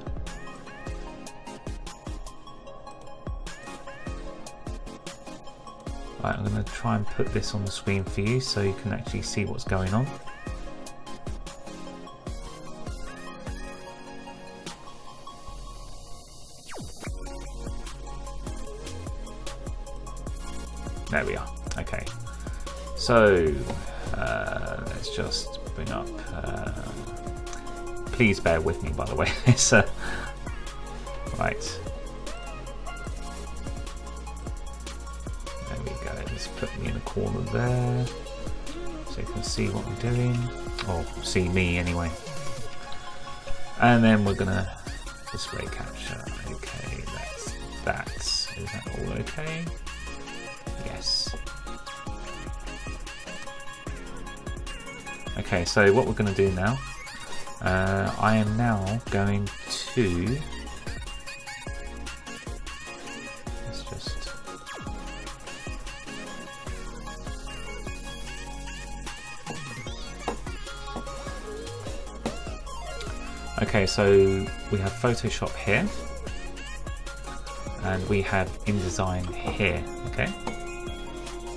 I'm going to try and put this on the screen for you so you can actually see what's going on. There we are. Okay. So let's just bring up. Please bear with me, by the way. It's right. Just put me in a corner there so you can see what I'm doing, or see me anyway. And then we're gonna display capture. Okay, that's that. Is that all okay? Yes. Okay, so what we're gonna do now, I am now going to Okay, so we have Photoshop here, and we have InDesign here. Okay.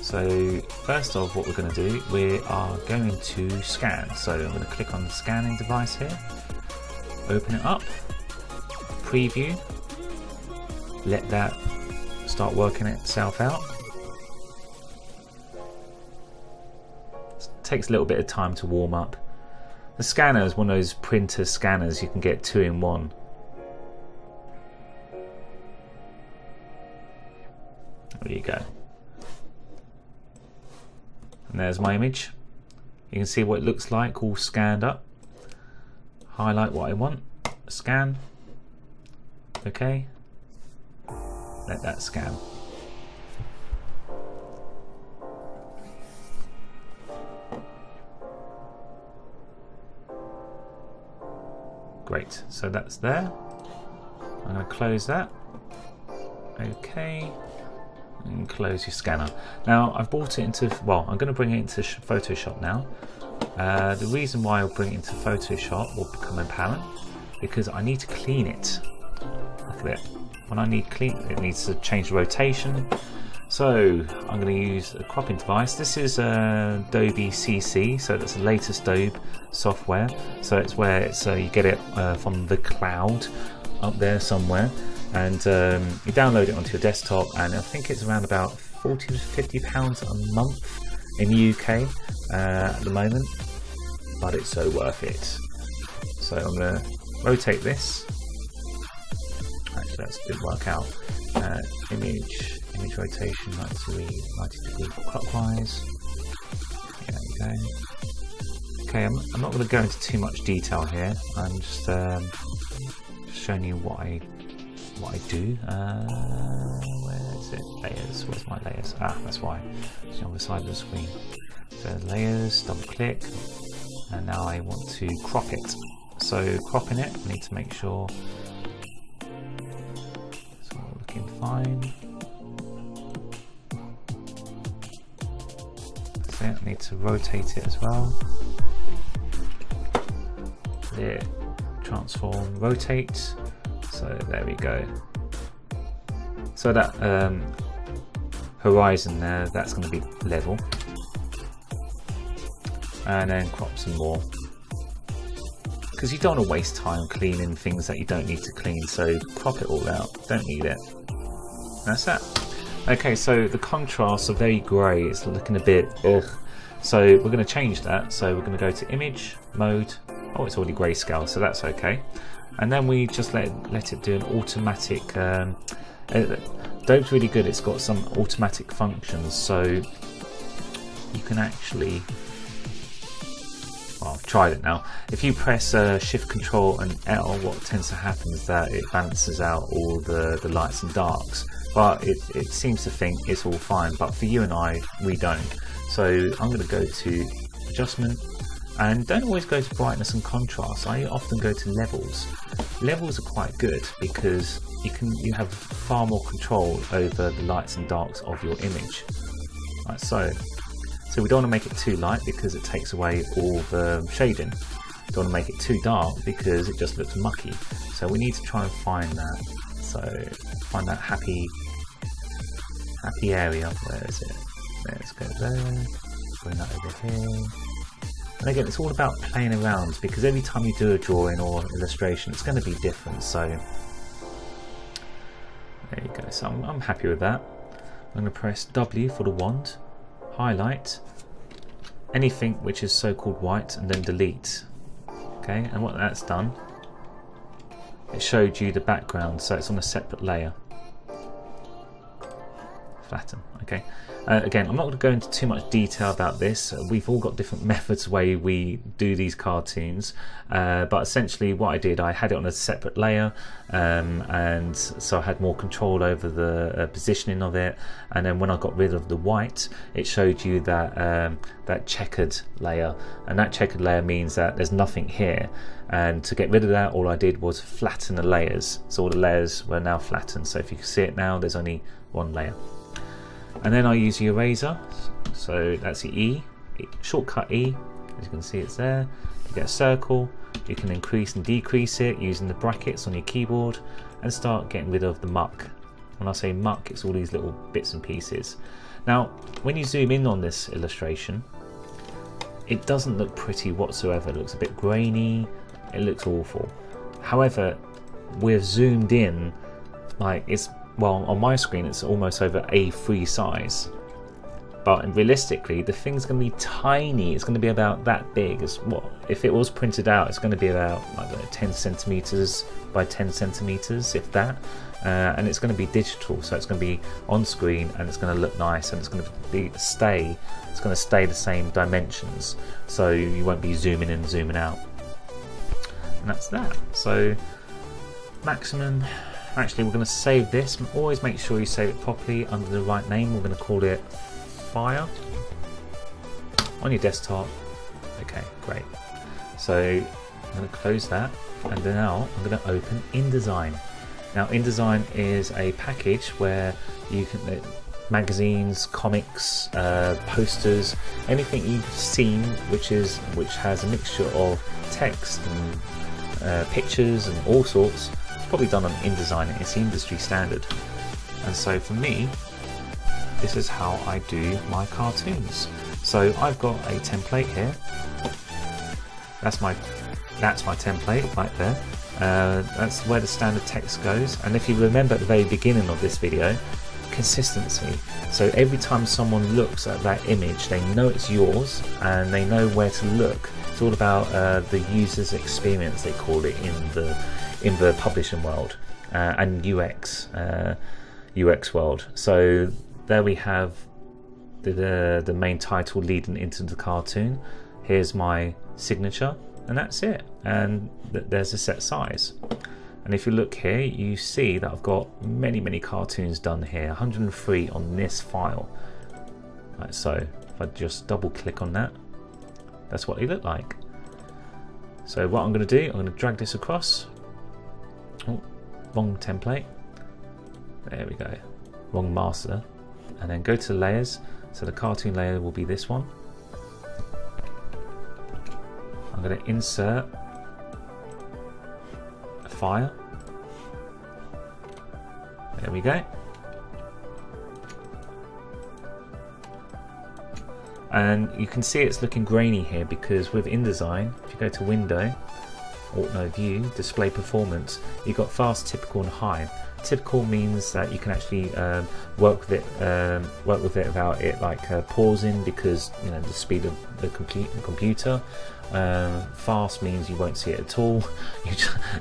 So first off, what we're going to do, we are going to scan. So I'm going to click on the scanning device here, open it up, preview, let that start working itself out. It takes a little bit of time to warm up. The scanner is one of those printer scanners you can get 2 in 1. There you go. And there's my image. You can see what it looks like all scanned up. Highlight what I want, scan. Okay, let that scan. Great, so that's there. I'm going to close that. Okay, and close your scanner. Now I've brought it into, well, I'm going to bring it into Photoshop now. The reason why I'll bring it into Photoshop will become apparent because I need to clean it. Look at it. When I need clean, it needs to change the rotation. So I'm going to use a cropping device. This is Adobe CC, so that's the latest Adobe software. So it's where it's you get it from the cloud up there somewhere, and you download it onto your desktop. And I think it's around about £40 to £50 a month in the UK at the moment, but it's so worth it. So I'm going to rotate this. Actually, that didn't work out. Image rotation 90 degree clockwise. Yeah, there we go. Okay, I'm not going to go into too much detail here. I'm just showing you what I do. Where is it? Layers. Where's my layers? Ah, that's why. It's on the side of the screen. So layers. Double click, and now I want to crop it. So cropping it, I need to make sure it's all looking fine. That's it. I need to rotate it as well. Clear, transform, rotate. So there we go. So that horizon there, that's going to be level. And then crop some more. Because you don't want to waste time cleaning things that you don't need to clean, so crop it all out. Don't need it. That's that. Okay, so the contrasts are very grey. It's looking a bit ugh. So we're going to change that. So we're going to go to image mode. Oh, it's already grayscale, so that's okay. And then we just let it do an automatic. Adobe's really good. It's got some automatic functions, so you can actually. Well, I've tried it now. If you press Shift, Control, and L, what tends to happen is that it balances out all the lights and darks. But it seems to think it's all fine. But for you and I, we don't. So I'm going to go to Adjustment, and don't always go to Brightness and Contrast. I often go to Levels. Levels are quite good because you have far more control over the lights and darks of your image. Like so. So we don't want to make it too light because it takes away all the shading. Don't want to make it too dark because it just looks mucky. So we need to try and find that. So find that happy area. Where is it? Let's go there. Bring that over here. And again, it's all about playing around because every time you do a drawing or illustration, it's going to be different. So there you go. So I'm happy with that. I'm going to press W for the wand. Highlight anything which is so-called white and then delete. Okay, and what that's done, it showed you the background, so it's on a separate layer. Flatten. Okay, again, I'm not going to go into too much detail about this. We've all got different methods way we do these cartoons, but essentially what I did, I had it on a separate layer, and so I had more control over the positioning of it. And then when I got rid of the white, it showed you that that checkered layer, and that checkered layer means that there's nothing here. And to get rid of that, all I did was flatten the layers, so all the layers were now flattened. So if you can see it now, there's only one layer. And then I use the eraser, so that's the E, shortcut E, as you can see it's there. You get a circle, You can increase and decrease it using the brackets on your keyboard and start getting rid of the muck. When I say muck, it's all these little bits and pieces. Now, when you zoom in on this illustration, it doesn't look pretty whatsoever. It looks a bit grainy, it looks awful. However, we've zoomed in, like it's, well, on my screen it's almost over A3 size. But realistically, the thing's going to be tiny. It's going to be about that big. As what if it was printed out? It's going to be about, I don't know, 10 centimeters by 10 centimeters, if that. And it's going to be digital, so it's going to be on screen, and it's going to look nice, and it's going to stay the same dimensions. So you won't be zooming in and zooming out. And that's that. So maximum. Actually, we're going to save this. Always make sure you save it properly under the right name. We're going to call it Fire on your desktop. Okay, great. So I'm going to close that, and then now I'm going to open InDesign. Now, InDesign is a package where you can magazines, comics, posters, anything you've seen which has a mixture of text and pictures and all sorts. It's probably done on InDesign. It's the industry standard. And so for me, this is how I do my cartoons. So I've got a template here. That's my template right there. That's where the standard text goes. And if you remember at the very beginning of this video, consistency. So every time someone looks at that image, they know it's yours and they know where to look. It's all about the user's experience, they call it in the publishing world and UX world. So there we have the main title leading into the cartoon. Here's my signature, and that's it. And there's a set size. And if you look here, you see that I've got many cartoons done here. 103 on this file. Like so. If I just double click on that, that's what they look like. So what I'm going to do, I'm going to drag this across. Oh, wrong template. There we go. Wrong master. And then go to layers. So the cartoon layer will be this one. I'm going to insert a fire. There we go. And you can see it's looking grainy here because with InDesign, if you go to Window, Alt No View, Display Performance, you've got Fast, Typical and High. Typical means that you can actually work with it without it like pausing, because you know the speed of the computer. Fast means you won't see it at all,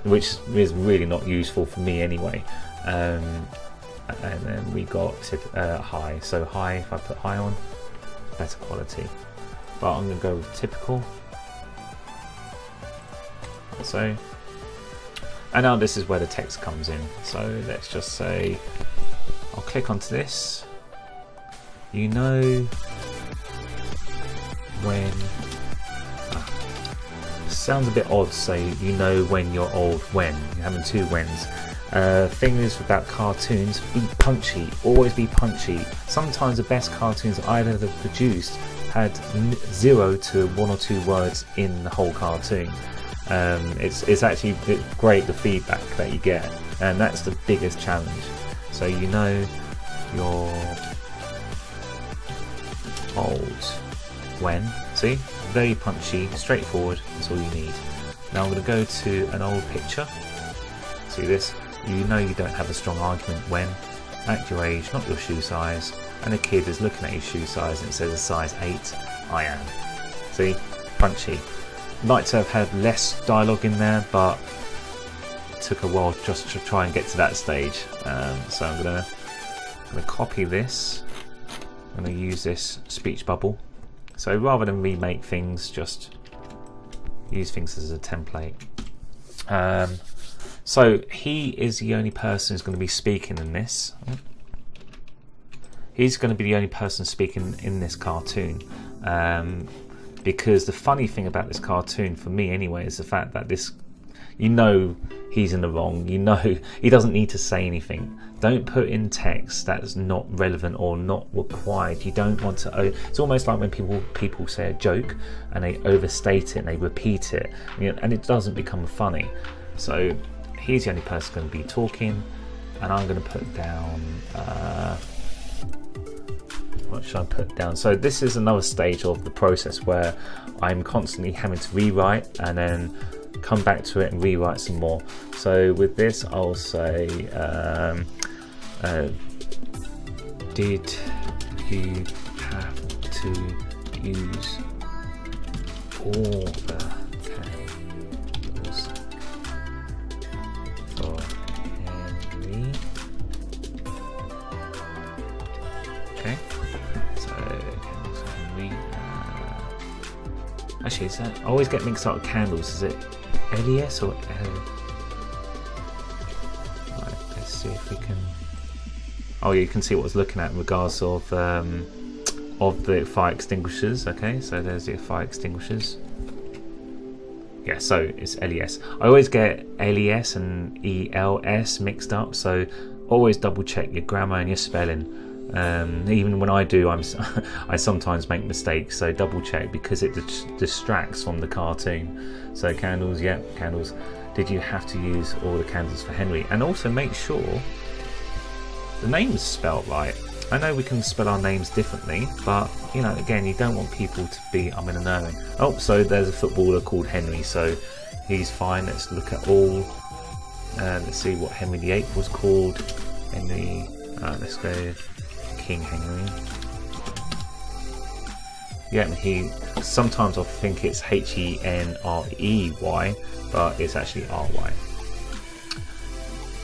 which is really not useful for me anyway. And then we got high. So high, if I put high on, better quality. But I'm going to go with typical. So. And now this is where the text comes in. So let's just say, I'll click onto this. You know when, sounds a bit odd to say you know when you're old when. You're having two whens. Thing is about cartoons, be punchy, always be punchy. Sometimes the best cartoons I've ever produced had 0 to 1 or 2 words in the whole cartoon. It's actually great, the feedback that you get, and that's the biggest challenge. So you know you're old when. See, very punchy, straightforward, that's all you need. Now I'm going to go to an old picture. See this? You know you don't have a strong argument when, at your age, not your shoe size, and a kid is looking at your shoe size and it says a size 8, I am. See? Punchy. Like to have had less dialogue in there, but it took a while just to try and get to that stage. So I'm gonna copy this. I'm gonna use this speech bubble. So rather than remake things, just use things as a template. So he is the only person who's going to be speaking in this. He's going to be the only person speaking in this cartoon. Because the funny thing about this cartoon, for me anyway, is the fact that this you know he's in the wrong. You know he doesn't need to say anything. Don't put in text that's not relevant or not required. You don't want to. It's almost like when people say a joke and they overstate it and they repeat it, and it doesn't become funny. So he's the only person going to be talking, and I'm going to put down. What should I put down? So this is another stage of the process where I'm constantly having to rewrite and then come back to it and rewrite some more. So with this, I'll say, did you have to use all the candles for Henry? Okay, so candles for Henry. Actually, is that, I always get mixed up with candles. Is it LES or L? Right, let's see if we can. Oh, you can see what I was looking at in regards of the fire extinguishers. Okay, so there's the fire extinguishers. Yeah, so it's LES. I always get LES and ELS mixed up, so always double check your grammar and your spelling. Even when I do, I sometimes make mistakes, so double check because it distracts from the cartoon. So candles, yeah, candles. Did you have to use all the candles for Henry? And also make sure the name is spelled right. I know we can spell our names differently, but again, you don't want people to be I'm in a knowing. Oh, so there's a footballer called Henry, so he's fine. Let's look at all. Let's see what Henry VIII was called. Henry. Let's go. King Henry. Yeah, he sometimes I think it's Henry, but it's actually RY.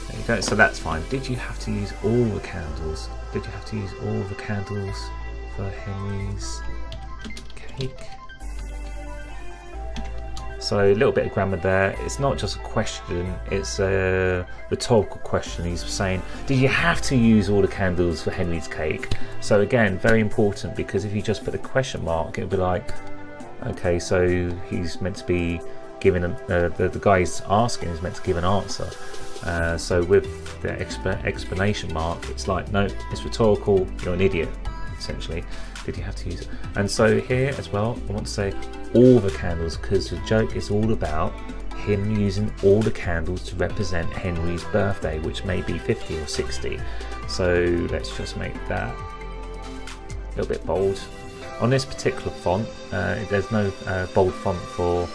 There you go. So that's fine. Did you have to use all the candles? Did you have to use all the candles for Henry's cake? So a little bit of grammar there. It's not just a question, it's a rhetorical question. He's saying, did you have to use all the candles for Henry's cake? So again, very important, because if you just put a question mark, it'll be like, okay, so he's meant to be giving, the guy he's asking is meant to give an answer. So with the explanation mark, it's like, no, it's rhetorical, you're an idiot, essentially. Did you have to use it? And so here as well, I want to say all the candles, because the joke is all about him using all the candles to represent Henry's birthday, which may be 50 or 60. So let's just make that a little bit bold. On this particular font, there's no bold font for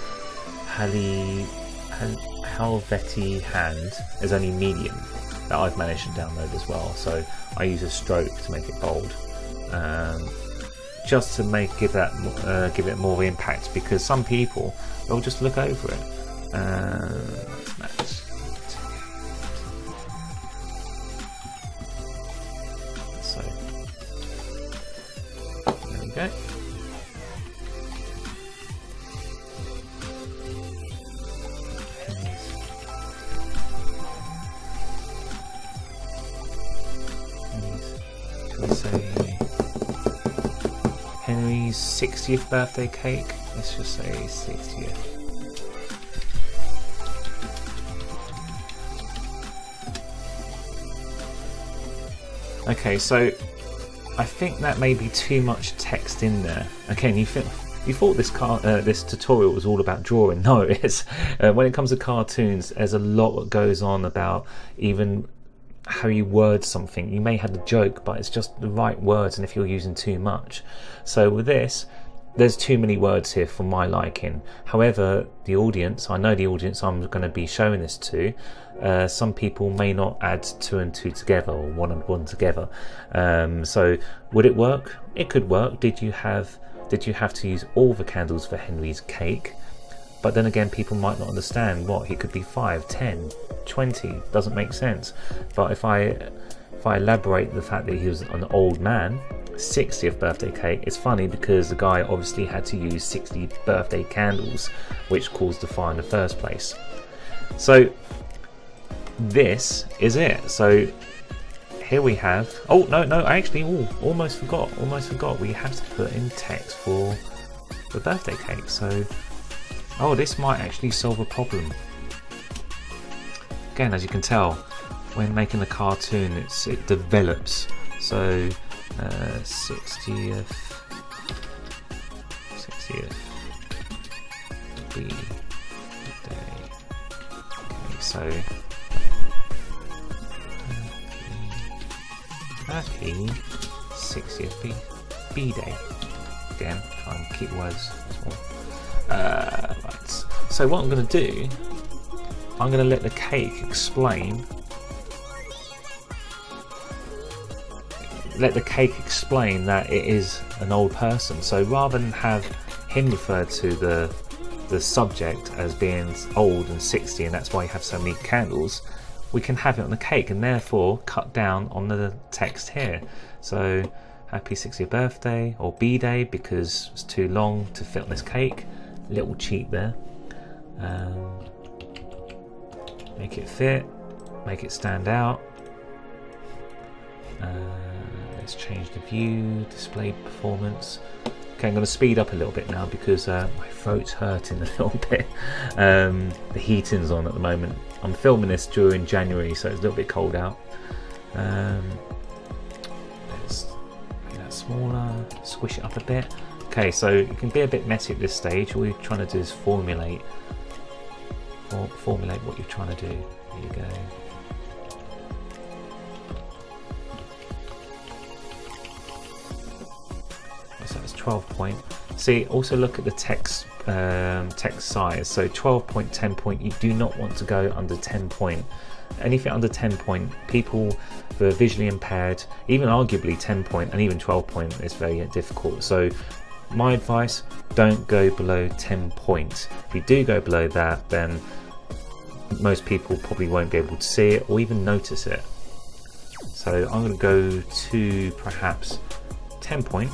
Helvetii Hand. There's only medium that I've managed to download as well. So I use a stroke to make it bold. Just to give it more impact, because some people will just look over it. So there we go. Shall we say Henry's 60th birthday cake? Let's just say 60th. Okay, so I think that may be too much text in there. Again, you thought this tutorial was all about drawing. No, it's when it comes to cartoons, there's a lot that goes on about even how you word something. You may have the joke, but it's just the right words, and if you're using too much. So with this, there's too many words here for my liking. However, the audience, I know the audience I'm going to be showing this to, some people may not add 2 and 2 together, or 1 and 1 together. So would it work? It could work. Did you have to use all the candles for Henry's cake? But then again, people might not understand what he could be 5, 10, 20. Doesn't make sense. But if I elaborate the fact that he was an old man, 60th birthday cake, it's funny because the guy obviously had to use 60 birthday candles, which caused the fire in the first place. So this is it. So here we have, oh no, I actually almost forgot. We have to put in text for the birthday cake. So, oh, this might actually solve a problem. Again, as you can tell, when making a cartoon, it develops. So 60th birthday. Okay, so happy 60th B-Day. Again, try and keep words small. Right. So what I'm going to do, I'm going to let the cake explain. Let the cake explain that it is an old person. So rather than have him refer to the subject as being old and 60, and that's why you have so many candles, we can have it on the cake and therefore cut down on the text here. So happy 60th birthday, or B-Day, because it's too long to fit on this cake. Little cheat there. Make it fit, make it stand out. Let's change the view, display performance. Okay, I'm going to speed up a little bit now because my throat's hurting a little bit. The heating's on at the moment. I'm filming this during January, so it's a little bit cold out. Let's make that smaller, squish it up a bit. Okay, so you can be a bit messy at this stage. All you're trying to do is formulate what you're trying to do. There you go. So that's 12 point. See, also look at the text size. So 12 point, 10 point, you do not want to go under 10 point. Anything under 10 point, people who are visually impaired, even arguably 10 point and even 12 point is very difficult. So my advice, don't go below 10 point. If you do go below that, then most people probably won't be able to see it or even notice it. So I'm going to go to perhaps 10 point,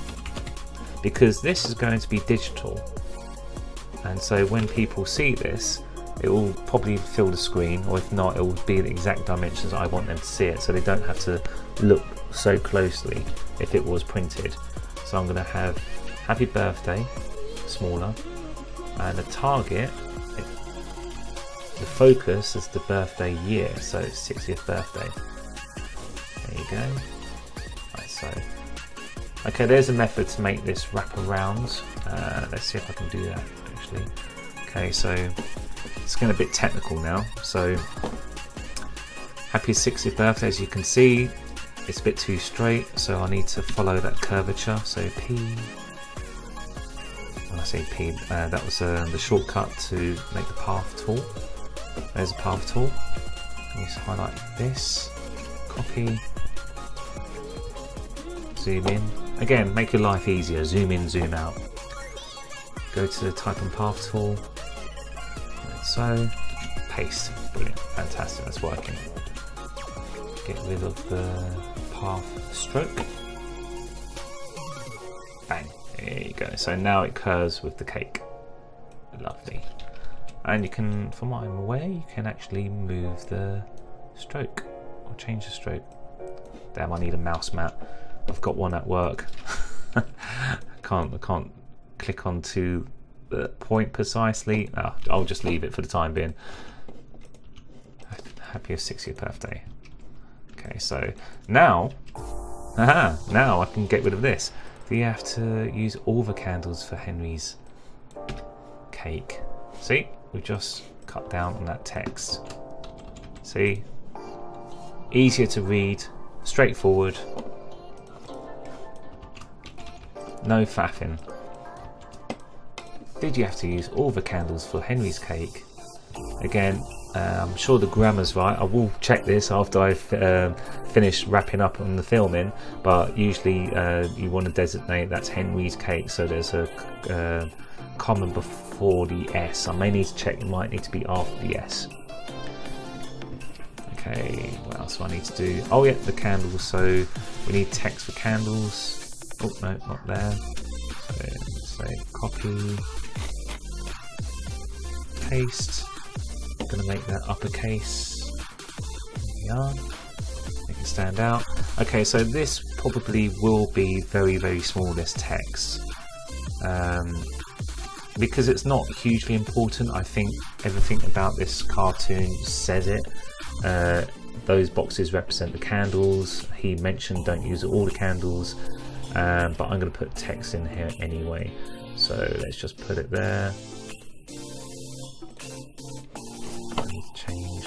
because this is going to be digital, and so when people see this, it will probably fill the screen, or if not, it will be the exact dimensions I want them to see it, so they don't have to look so closely if it was printed. So I'm going to have happy birthday smaller, and the target, the focus is the birthday year, so 60th birthday. There you go. Right, so okay, there's a method to make this wrap around. Let's see if I can do that actually. Okay, so it's getting a bit technical now. So happy 60th birthday, as you can see, it's a bit too straight, so I need to follow that curvature. So P, when I say P, that was the shortcut to make the path tool. There's a path tool. Let's highlight this, copy, zoom in. Again, make your life easier. Zoom in, zoom out. Go to the type and path tool. Like so. Paste. Brilliant. Fantastic. That's working. Get rid of the path stroke. Bang. There you go. So now it curves with the cake. Lovely. And you can, from what I'm aware, you can actually move the stroke or change the stroke. Damn, I need a mouse mat. I've got one at work. I can't click onto the point precisely. Oh, I'll just leave it for the time being. Happy 60th birthday. Okay, so now I can get rid of this. Do you have to use all the candles for Henry's cake? See, we just cut down on that text. See, easier to read, straightforward. No faffing. Did you have to use all the candles for Henry's cake? Again, I'm sure the grammar's right. I will check this after I've finished wrapping up on the filming, but usually you want to designate that's Henry's cake, so there's a comma before the S. I may need to check, it might need to be after the S. Okay, what else do I need to do? Oh yeah, the candles, so we need text for candles. Oh no, not there. So let's say copy, paste. I'm going to make that uppercase. There we are. Make it stand out. Okay, so this probably will be very, very small, this text. Because it's not hugely important. I think everything about this cartoon says it. Those boxes represent the candles. He mentioned don't use all the candles, but I'm going to put text in here anyway. So let's just put it there. I need to change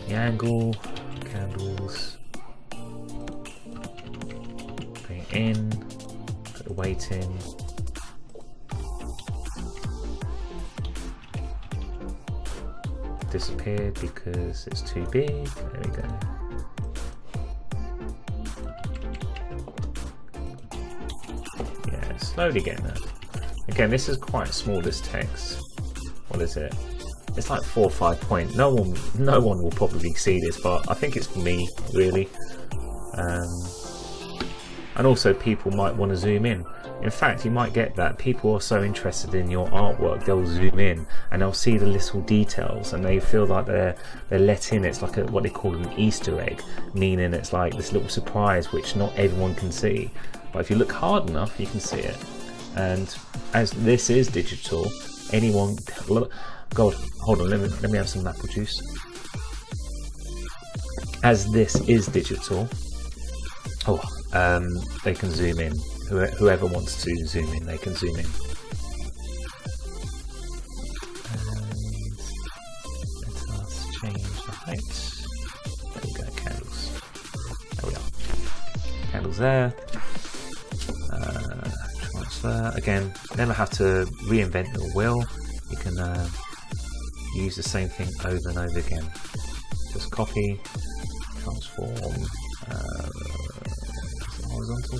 the angle, candles, bring it in, put the weight in. Disappeared because it's too big. There we go. Yeah, slowly getting there. Again, this is quite small, this text. What is it? It's like 4 or 5 point. No one will probably see this, but I think it's for me, really. And also people might want to zoom in. In fact, you might get that people are so interested in your artwork, they'll zoom in and they'll see the little details and they feel like they're let in. It's like what they call an Easter egg, meaning it's like this little surprise which not everyone can see. But if you look hard enough, you can see it. And as this is digital, anyone... God, hold on, let me have some apple juice. As this is digital, they can zoom in. Whoever wants to zoom in, they can zoom in. And let us change the height. There we go, candles. There we are. Candles there. Transfer. Again, never have to reinvent the wheel. You can use the same thing over and over again. Just copy, transform. Horizontal,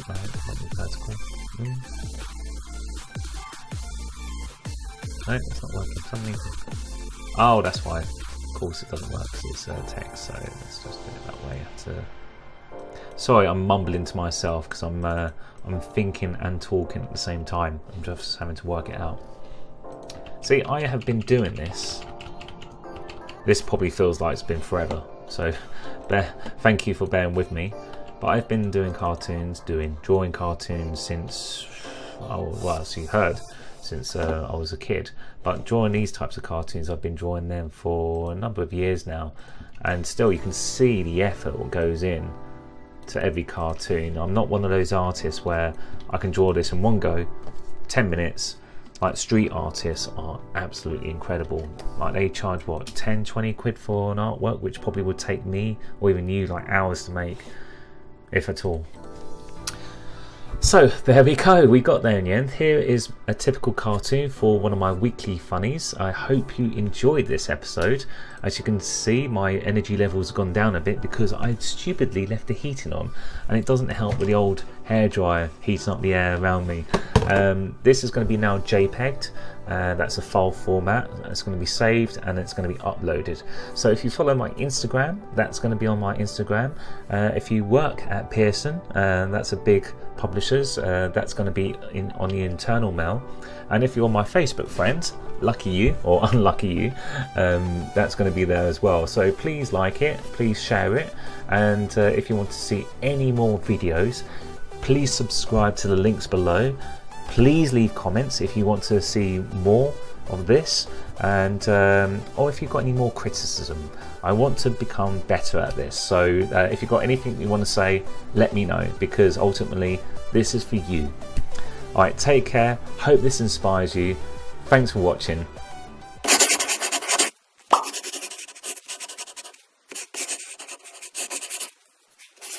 vertical. No, it's not working. Something. Oh, that's why. Of course, it doesn't work because it's text. So let's just do it that way. Sorry, I'm mumbling to myself because I'm thinking and talking at the same time. I'm just having to work it out. See, I have been doing this. This probably feels like it's been forever. So, thank you for bearing with me. But I've been doing cartoons, drawing cartoons since, as you heard, since I was a kid. But drawing these types of cartoons, I've been drawing them for a number of years now. And still you can see the effort what goes in to every cartoon. I'm not one of those artists where I can draw this in one go, 10 minutes. Like street artists are absolutely incredible. Like they charge what, 10, 20 quid for an artwork, which probably would take me or even you like hours to make. If at all. So there we go, we got there in the end. Here is a typical cartoon for one of my weekly funnies. I hope you enjoyed this episode. As you can see, my energy levels have gone down a bit because I stupidly left the heating on, and it doesn't help with the old hairdryer heating up the air around me. This is going to be now JPEG'd. That's a file format. It's going to be saved and it's going to be uploaded. So if you follow my Instagram, that's going to be on my Instagram. If you work at Pearson, that's a big publishers, that's going to be on the internal mail. And if you're my Facebook friend, lucky you or unlucky you, that's going to be there as well. So please like it, please share it, and if you want to see any more videos, please subscribe to the links below. Please leave comments if you want to see more of this, and or if you've got any more criticism. I want to become better at this, so if you've got anything you want to say, let me know, because ultimately this is for you. Alright, take care, hope this inspires you. Thanks for watching.